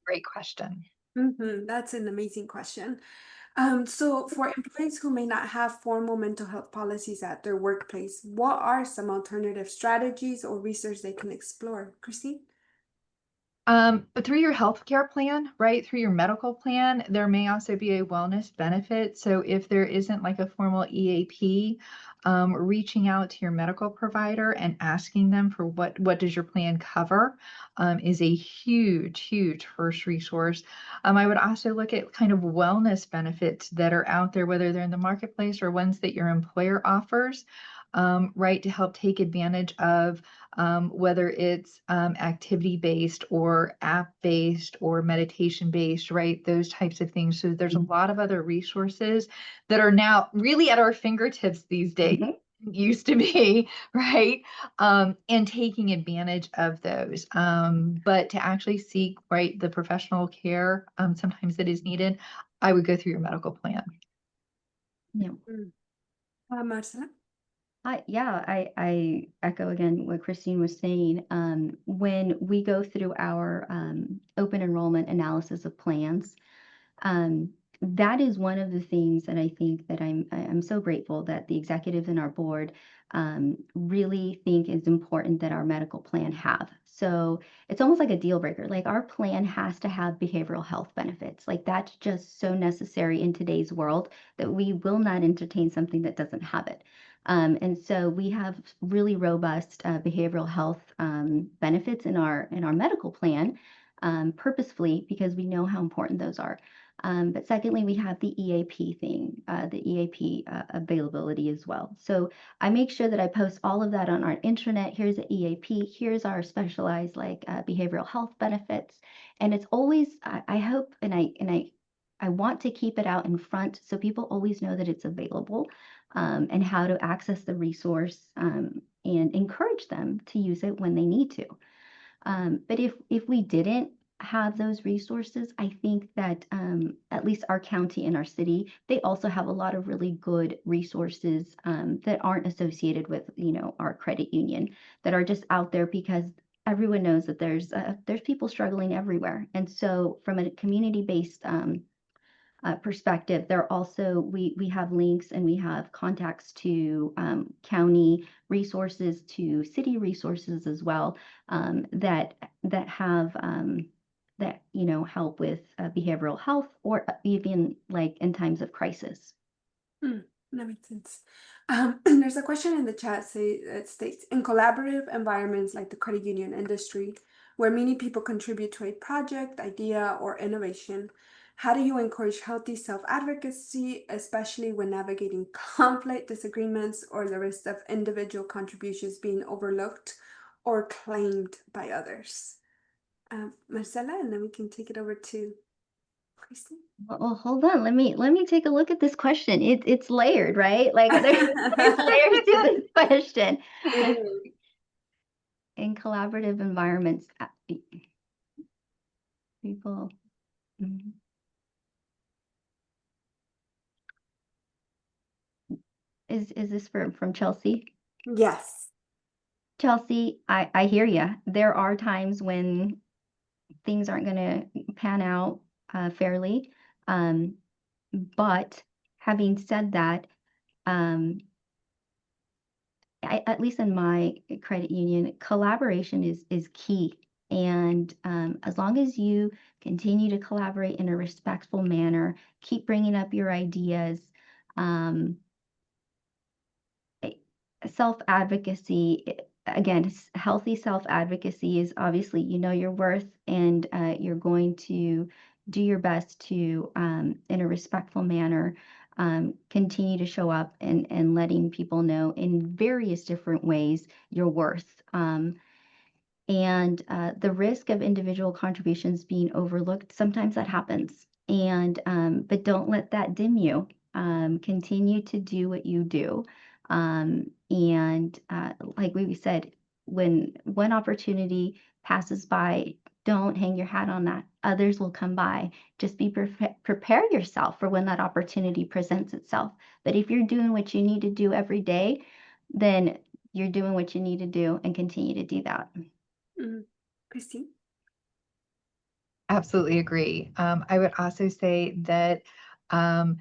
Great question. That's an amazing question. So for employees who may not have formal mental health policies at their workplace, what are some alternative strategies or research they can explore? Christine? But through your healthcare plan, right, through your medical plan, there may also be a wellness benefit. So if there isn't like a formal EAP, reaching out to your medical provider and asking them for what does your plan cover, is a huge first resource. I would also look at kind of wellness benefits that are out there, whether they're in the marketplace or ones that your employer offers, right, to help take advantage of, whether it's activity-based or app-based or meditation-based, right? Those types of things. So there's a lot of other resources that are now really at our fingertips these days. Used to be, right? And taking advantage of those. But to actually seek, right, the professional care, sometimes that is needed, I would go through your medical plan. Yeah. Marcela? I echo again what Christine was saying. When we go through our open enrollment analysis of plans, that is one of the things that I think that I'm so grateful that the executives and our board really think is important that our medical plan have. So it's almost like a deal breaker. Like our plan has to have behavioral health benefits. Like that's just so necessary in today's world that we will not entertain something that doesn't have it. And so we have really robust behavioral health benefits in our medical plan, purposefully because we know how important those are. But secondly, we have the EAP thing, the EAP availability as well. So I make sure that I post all of that on our intranet. Here's the EAP. Here's our specialized like behavioral health benefits. And it's always, I hope, and I want to keep it out in front so people always know that it's available, and how to access the resource, and encourage them to use it when they need to. But if we didn't have those resources, I think that at least our county and our city, they also have a lot of really good resources that aren't associated with, our credit union, that are just out there because everyone knows that there's people struggling everywhere. And so from a community-based perspective, there also we have links and we have contacts to county resources, to city resources as well, that have that help with behavioral health, or even like in times of crisis. That makes sense. There's a question in the chat that states, in collaborative environments like the credit union industry, where many people contribute to a project, idea, or innovation, how do you encourage healthy self-advocacy, especially when navigating conflict, disagreements, or the risk of individual contributions being overlooked or claimed by others? Marcela, and then we can take it over to Christine. Well, hold on. Let me take a look at this question. It's layered, right? Like there's layers to this question. In collaborative environments, people. Is this from Chelsea? Yes. Chelsea, I hear you. There are times when things aren't going to pan out fairly. But having said that, at least in my credit union, collaboration is key. And as long as you continue to collaborate in a respectful manner, keep bringing up your ideas, self-advocacy, again, healthy self-advocacy is obviously, your worth, and you're going to do your best to, in a respectful manner, continue to show up and letting people know in various different ways your worth. And the risk of individual contributions being overlooked, sometimes that happens. And but don't let that dim you. Continue to do what you do. And like we said, when one opportunity passes by, don't hang your hat on that. Others will come by. Just prepare yourself for when that opportunity presents itself. But if you're doing what you need to do every day, then you're doing what you need to do, and continue to do that. Christine? Absolutely agree. I would also say that um,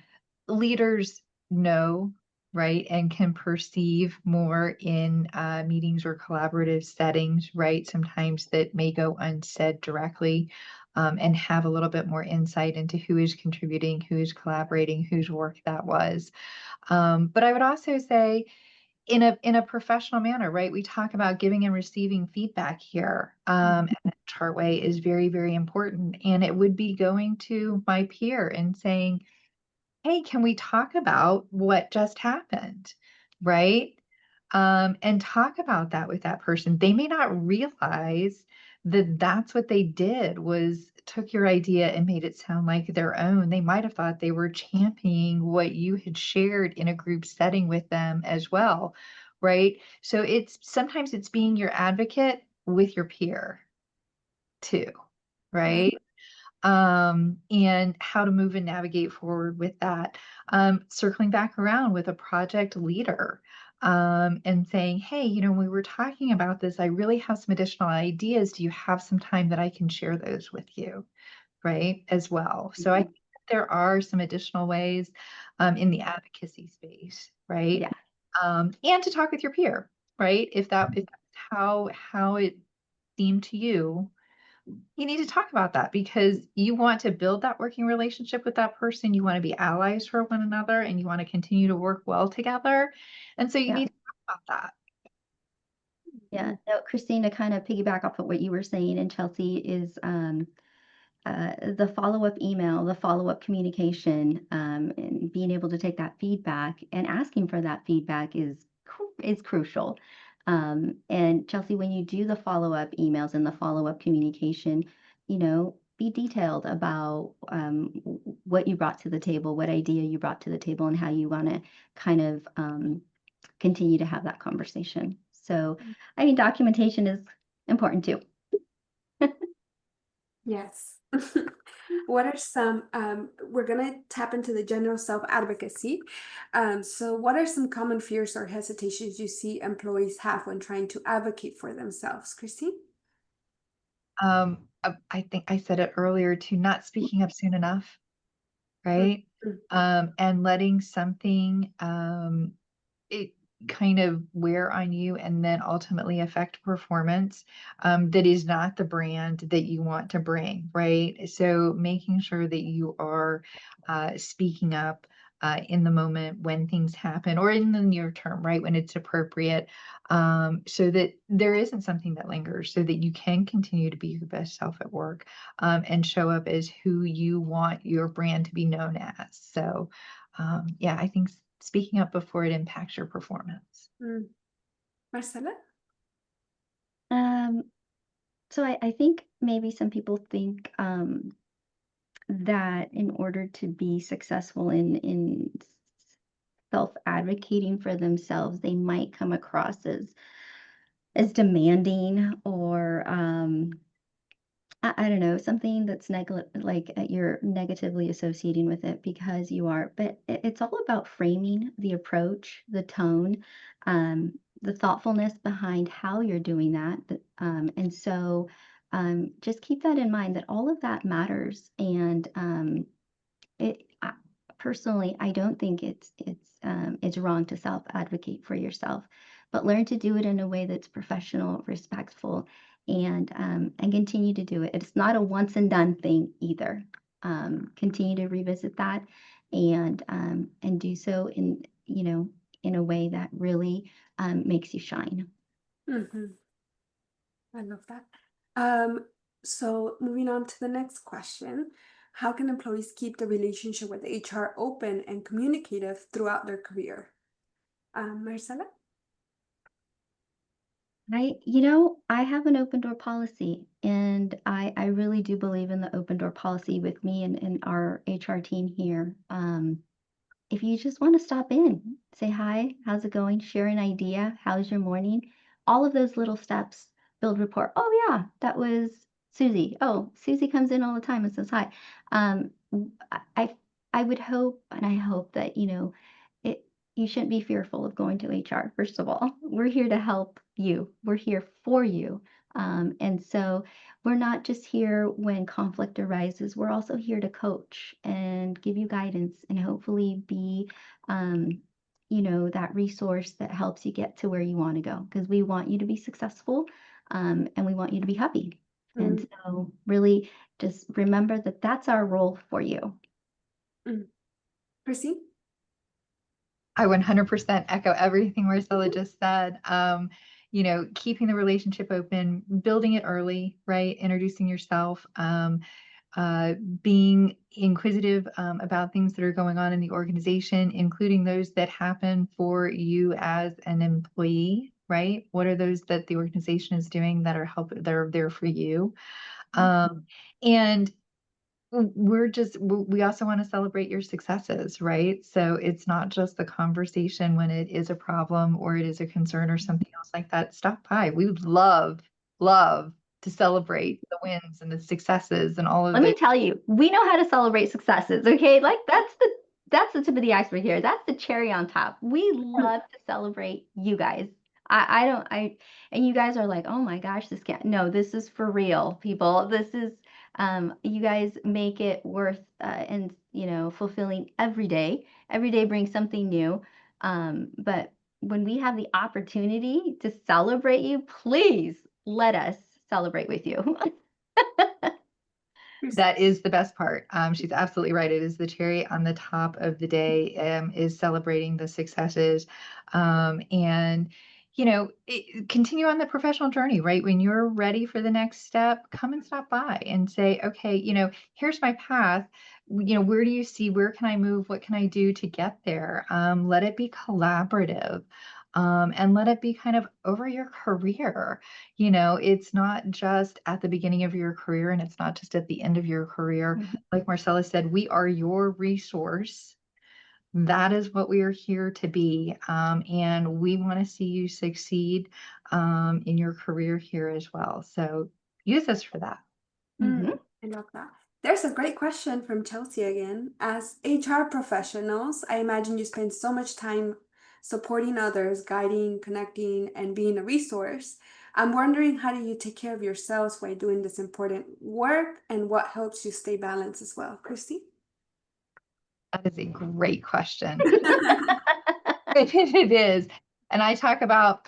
leaders know, right, and can perceive more in meetings or collaborative settings, right, sometimes that may go unsaid directly, and have a little bit more insight into who is contributing, who is collaborating, whose work that was. But I would also say, in a professional manner, right? We talk about giving and receiving feedback here. And that chart way is very, very important. And it would be going to my peer and saying, hey, can we talk about what just happened? Right? And talk about that with that person. They may not realize that that's what they did was took your idea and made it sound like their own. They might have thought they were championing what you had shared in a group setting with them as well. Right? So it's sometimes it's being your advocate with your peer too. Right? And how to move and navigate forward with that. Circling back around with a project leader, and saying, hey, when we were talking about this, I really have some additional ideas. Do you have some time that I can share those with you? Right, as well. So I think that there are some additional ways in the advocacy space, right? Yeah. And to talk with your peer, right? If that's how it seemed to you, you need to talk about that because you want to build that working relationship with that person. You want to be allies for one another and you want to continue to work well together. And so you Yeah. need to talk about that. Yeah. No, Christine, to kind of piggyback off of what you were saying, and Chelsea, is the follow-up email, the follow-up communication, and being able to take that feedback and asking for that feedback is crucial. And Chelsea, when you do the follow-up emails and the follow-up communication, be detailed about what you brought to the table, what idea you brought to the table, and how you want to kind of continue to have that conversation. So, I mean, documentation is important too. Yes. What are some, we're going to tap into the general self-advocacy. So what are some common fears or hesitations you see employees have when trying to advocate for themselves, Christine? I think I said it earlier too, not speaking up soon enough, right? And letting something it kind of wear on you and then ultimately affect performance that is not the brand that you want to bring, right? So making sure that you are speaking up in the moment when things happen or in the near term, right? When it's appropriate, so that there isn't something that lingers, so that you can continue to be your best self at work and show up as who you want your brand to be known as. So, yeah, I think speaking up before it impacts your performance. Marcela? So I think maybe some people think that in order to be successful in self-advocating for themselves, they might come across as demanding or I don't know, something that's you're negatively associating with it because you are, but it's all about framing the approach, the tone, the thoughtfulness behind how you're doing that. And so just keep that in mind that all of that matters. And personally, I don't think it's wrong to self-advocate for yourself, but learn to do it in a way that's professional, respectful, and continue to do it. It's not a once and done thing either. Continue to revisit that and do so in a way that really makes you shine. I love that. So moving on to the next question. How can employees keep the relationship with HR open and communicative throughout their career? Marcela? I have an open door policy, and I really do believe in the open door policy with me and our HR team here. If you just want to stop in, say hi, how's it going, share an idea, how's your morning? All of those little steps build rapport. Oh yeah, that was Susie. Oh, Susie comes in all the time and says hi. I would hope, and I hope that it you shouldn't be fearful of going to HR. First of all, we're here to help you. We're here for you. And so we're not just here when conflict arises. We're also here to coach and give you guidance and hopefully be, that resource that helps you get to where you want to go. Because we want you to be successful, and we want you to be happy. And Mm, so, really, just remember that that's our role for you. Chrissy? I 100% echo everything Marcella just said. Keeping the relationship open, building it early, right? Introducing yourself, being inquisitive about things that are going on in the organization, including those that happen for you as an employee, right? What are those that the organization is doing that are there for you? And we also want to celebrate your successes, right? So it's not just the conversation when it is a problem or it is a concern or something else like that. Stop by. We would love to celebrate the wins and the successes and all of Let me the tell you, we know how to celebrate successes, okay? Like that's the tip of the iceberg here. That's the cherry on top. We love to celebrate you guys. And you guys are like, oh my gosh, this can't, no, this is for real, people. This is, you guys make it worth, and, fulfilling every day. Every day brings something new. But when we have the opportunity to celebrate you, please let us celebrate with you. That is the best part. She's absolutely right. It is the cherry on the top of the day, is celebrating the successes. And, continue on the professional journey, right? When you're ready for the next step, come and stop by and say, okay, here's my path. Where do you see, where can I move? What can I do to get there? Let it be collaborative. And let it be kind of over your career. It's not just at the beginning of your career and it's not just at the end of your career. Like Marcella said, we are your resource. That is what we are here to be. And we want to see you succeed in your career here as well. So use us for that. I love that. There's a great question from Chelsea again. As HR professionals, I imagine you spend so much time supporting others, guiding, connecting, and being a resource. I'm wondering, how do you take care of yourselves while doing this important work, and what helps you stay balanced as well? Christy? That is a great question. It is. And I talk about,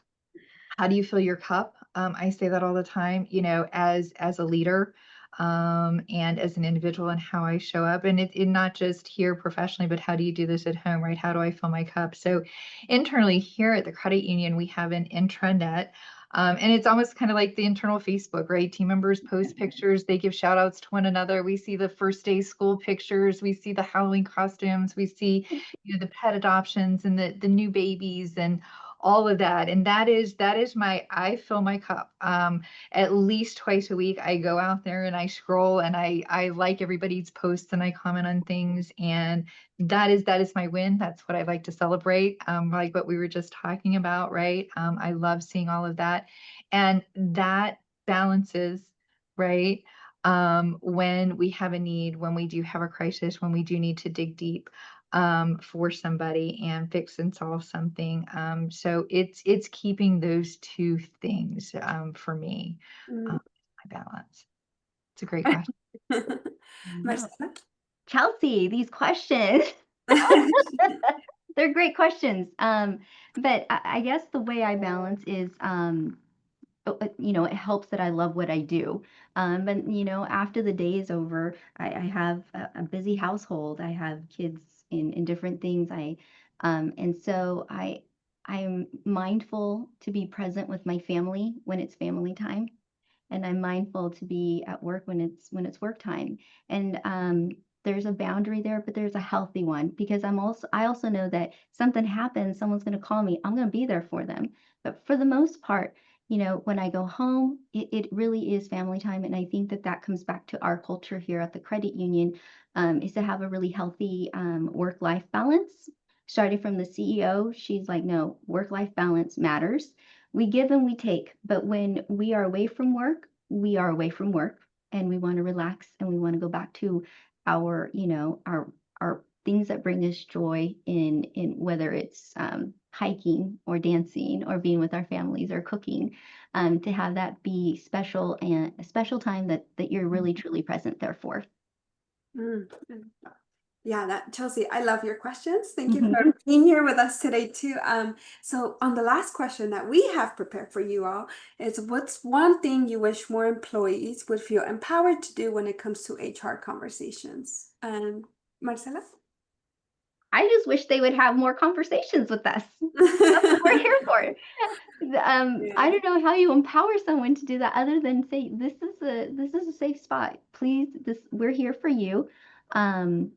how do you fill your cup? I say that all the time, as a leader, and as an individual, and how I show up, and it not just here professionally, but how do you do this at home, right? How do I fill my cup? So internally here at the credit union, we have an intranet. And it's almost kind of like the internal Facebook, right? Team members post pictures, they give shout outs to one another. We see the first day school pictures, we see the Halloween costumes, we see, the pet adoptions and the new babies and all of that. And that is I fill my cup. At least twice a week, I go out there and I scroll and I like everybody's posts and I comment on things. And that is my win. That's what I like to celebrate. Like what we were just talking about, right? I love seeing all of that. And that balances, right? When we have a need, when we do have a crisis, when we do need to dig deep for somebody and fix and solve something. So it's keeping those two things for me, my balance. It's a great question. Marcella? Chelsea, these questions. They're great questions. But I guess the way I balance is, it helps that I love what I do. But after the day is over, I have a busy household. I have kids in different things. And so I'm mindful to be present with my family when it's family time, and I'm mindful to be at work when it's work time. And there's a boundary there, but there's a healthy one, because I also know that something happens, someone's going to call me, I'm going to be there for them. But for the most part, when I go home, it really is family time. And I think that comes back to our culture here at the credit union, is to have a really healthy work-life balance. Starting from the CEO, she's like, no, work-life balance matters. We give and we take, but when we are away from work, we are away from work, and we want to relax and we want to go back to our, our things that bring us joy in whether it's hiking or dancing or being with our families or cooking, to have that be special and a special time that you're really truly present there for. Mm. Yeah, that Chelsea, I love your questions. Thank you for being here with us today too. So on the last question that we have prepared for you all is, what's one thing you wish more employees would feel empowered to do when it comes to HR conversations? Marcela? I just wish they would have more conversations with us. That's what we're here for. I don't know how you empower someone to do that other than say, this is a safe spot. Please, we're here for you. I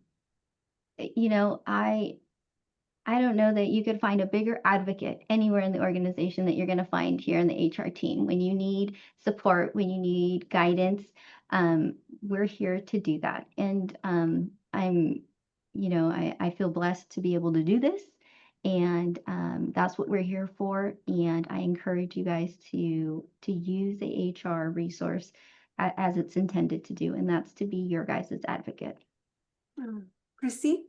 don't know that you could find a bigger advocate anywhere in the organization that you're going to find here in the HR team. When you need support, when you need guidance, we're here to do that. And I feel blessed to be able to do this. And that's what we're here for. And I encourage you guys to use the HR resource as it's intended to do, and that's to be your guys' advocate. Christy?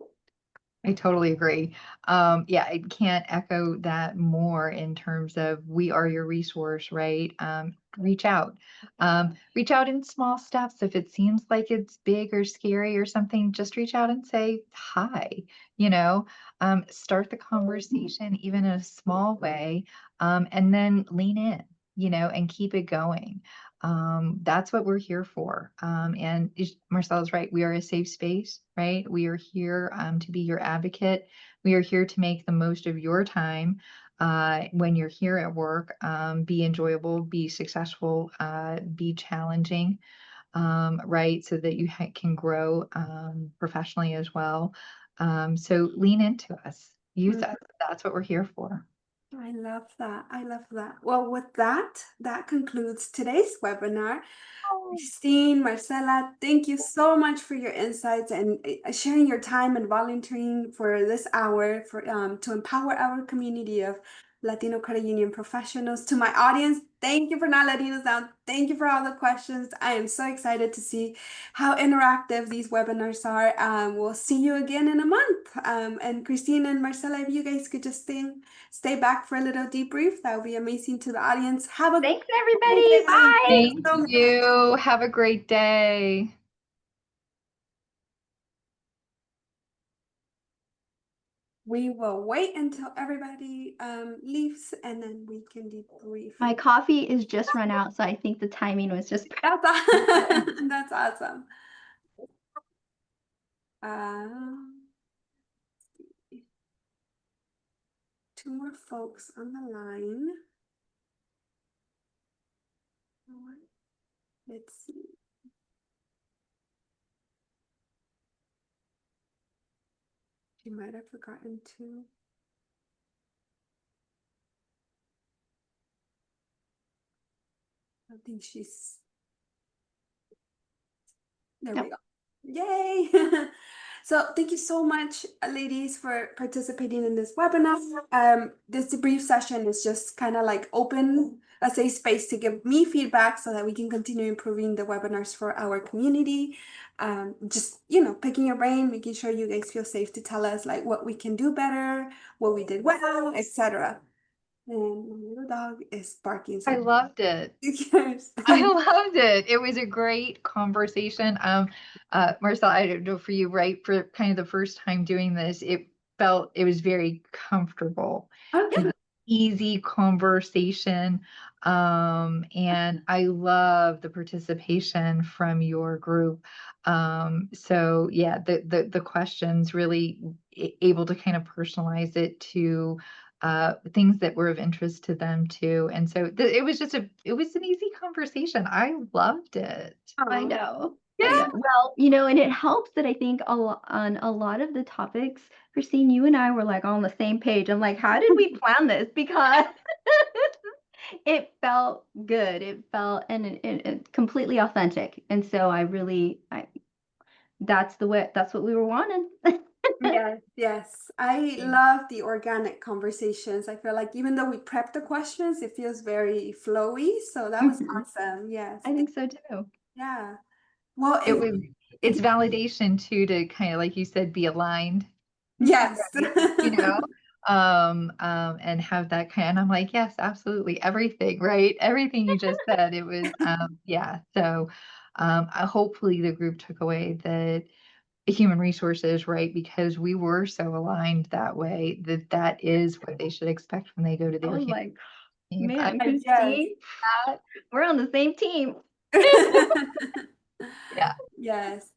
I totally agree. Yeah, I can't echo that more in terms of we are your resource, right? Reach out. Reach out in small steps. If it seems like it's big or scary or something, just reach out and say hi, start the conversation even in a small way, and then lean in, and keep it going. That's what we're here for. And Marcella's right. We are a safe space, right? We are here to be your advocate. We are here to make the most of your time when you're here at work. Be enjoyable, be successful, be challenging, right? So that you can grow professionally as well. So lean into us. Use us. That's what we're here for. I love that. I love that. Well, with that concludes today's webinar. Christine, Marcela, thank you so much for your insights and sharing your time and volunteering for this hour to empower our community of Latino credit union professionals. To my audience, thank you for not letting us down. Thank you for all the questions. I am so excited to see how interactive these webinars are. We'll see you again in a month. And Christine and Marcela, if you guys could just stay back for a little debrief, that would be amazing to the audience. Thanks, everybody. Bye. Thank you. Have a great day. We will wait until everybody leaves, and then we can debrief. My coffee is just run out, so I think the timing was just That's awesome. That's awesome. Two more folks on the line. Let's see. She might have forgotten to. I think she's. There we go. Yay! So thank you so much, ladies, for participating in this webinar. This debrief session is just kind of like open a safe space to give me feedback so that we can continue improving the webinars for our community. Just, picking your brain, making sure you guys feel safe to tell us like what we can do better, what we did well, etc. And my little dog is barking. So I loved it. yes. I loved it. It was a great conversation. Marcella, I don't know for you, right? For kind of the first time doing this, it was very comfortable. Okay. Easy conversation. And I love the participation from your group. So yeah, the questions really able to kind of personalize it to things that were of interest to them too. And so it was an easy conversation. I loved it. I know. Yeah. Well, and it helps that I think on a lot of the topics, Christine, you and I were like on the same page. I'm like, how did we plan this? Because it felt good. It felt and it completely authentic. And so that's what we were wanting. Yes. I love the organic conversations. I feel like even though we prepped the questions, it feels very flowy. So that was awesome. Yes. I think so too. Yeah. Well, It was it's validation too, to kind of, like you said, be aligned, Yes. you know, and have that kind, and I'm like, yes, absolutely. Everything, right? Everything you just said, it was, yeah. So, hopefully the group took away that human resources, right? Because we were so aligned that way, that is what they should expect when they go to I their was human like, team. man, Yes. Christine, we're on the same team. Yeah, Yes.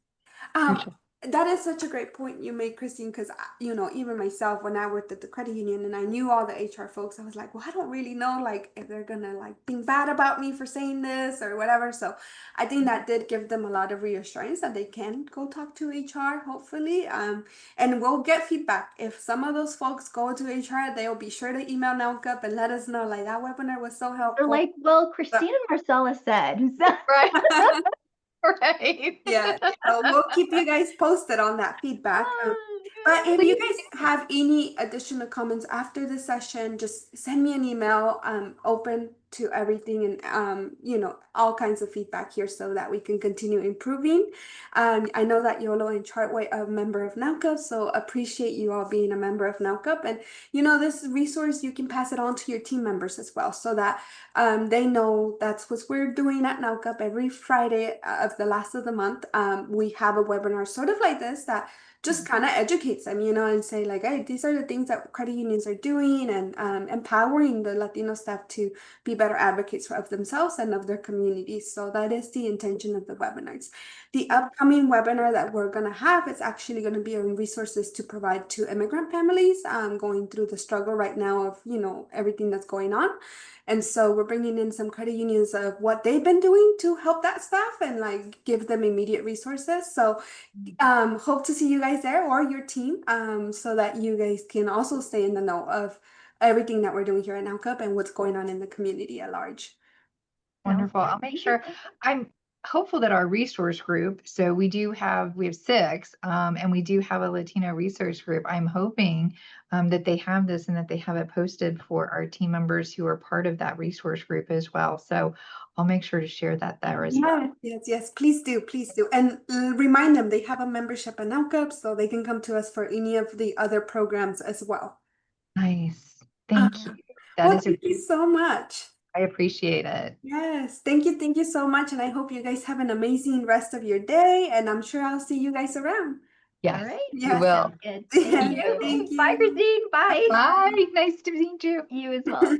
for sure. That is such a great point you made, Christine, because, even myself, when I worked at the credit union and I knew all the HR folks, I was like, well, I don't really know, like, if they're gonna, like, think bad about me for saying this or whatever. So I think that did give them a lot of reassurance that they can go talk to HR, hopefully. And we'll get feedback. If some of those folks go to HR, they'll be sure to email NowCup and let us know, like, that webinar was so They're helpful. like, well, Christine and Marcella said. Right. Right. Yeah, so we'll keep you guys posted on that feedback. But if you guys have any additional comments after the session, just send me an email. I'm open to everything and all kinds of feedback here so that we can continue improving. I know that Yolo and Chartway are a member of NowCup, so appreciate you all being a member of NowCup. And this resource, you can pass it on to your team members as well, so that they know that's what we're doing at NowCup every Friday of the last of the month. We have a webinar sort of like this that just kind of educates them, and say like, hey, these are the things that credit unions are doing, and empowering the Latino staff to be better advocates of themselves and of their communities. So that is the intention of the webinars. The upcoming webinar that we're going to have is actually going to be on resources to provide to immigrant families going through the struggle right now of, everything that's going on. And so we're bringing in some credit unions of what they've been doing to help that staff and like give them immediate resources. So hope to see you guys there or your team so that you guys can also stay in the know of everything that we're doing here at NowCup and what's going on in the community at large. Wonderful. I'll make sure. I'm hopeful that our resource group, so we have 6, and we do have a Latino resource group. I'm hoping that they have this and that they have it posted for our team members who are part of that resource group as well. So I'll make sure to share that there as well. Yes, please do, please do. And remind them they have a membership at NowCup, so they can come to us for any of the other programs as well. Nice. Thank you. Thank you so much. I appreciate it. Yes, thank you so much. And I hope you guys have an amazing rest of your day. And I'm sure I'll see you guys around. Yes, All right. you will. Good. Thank Thank you. you. Bye, Christine. Bye. Bye. Nice to meet you. You as well.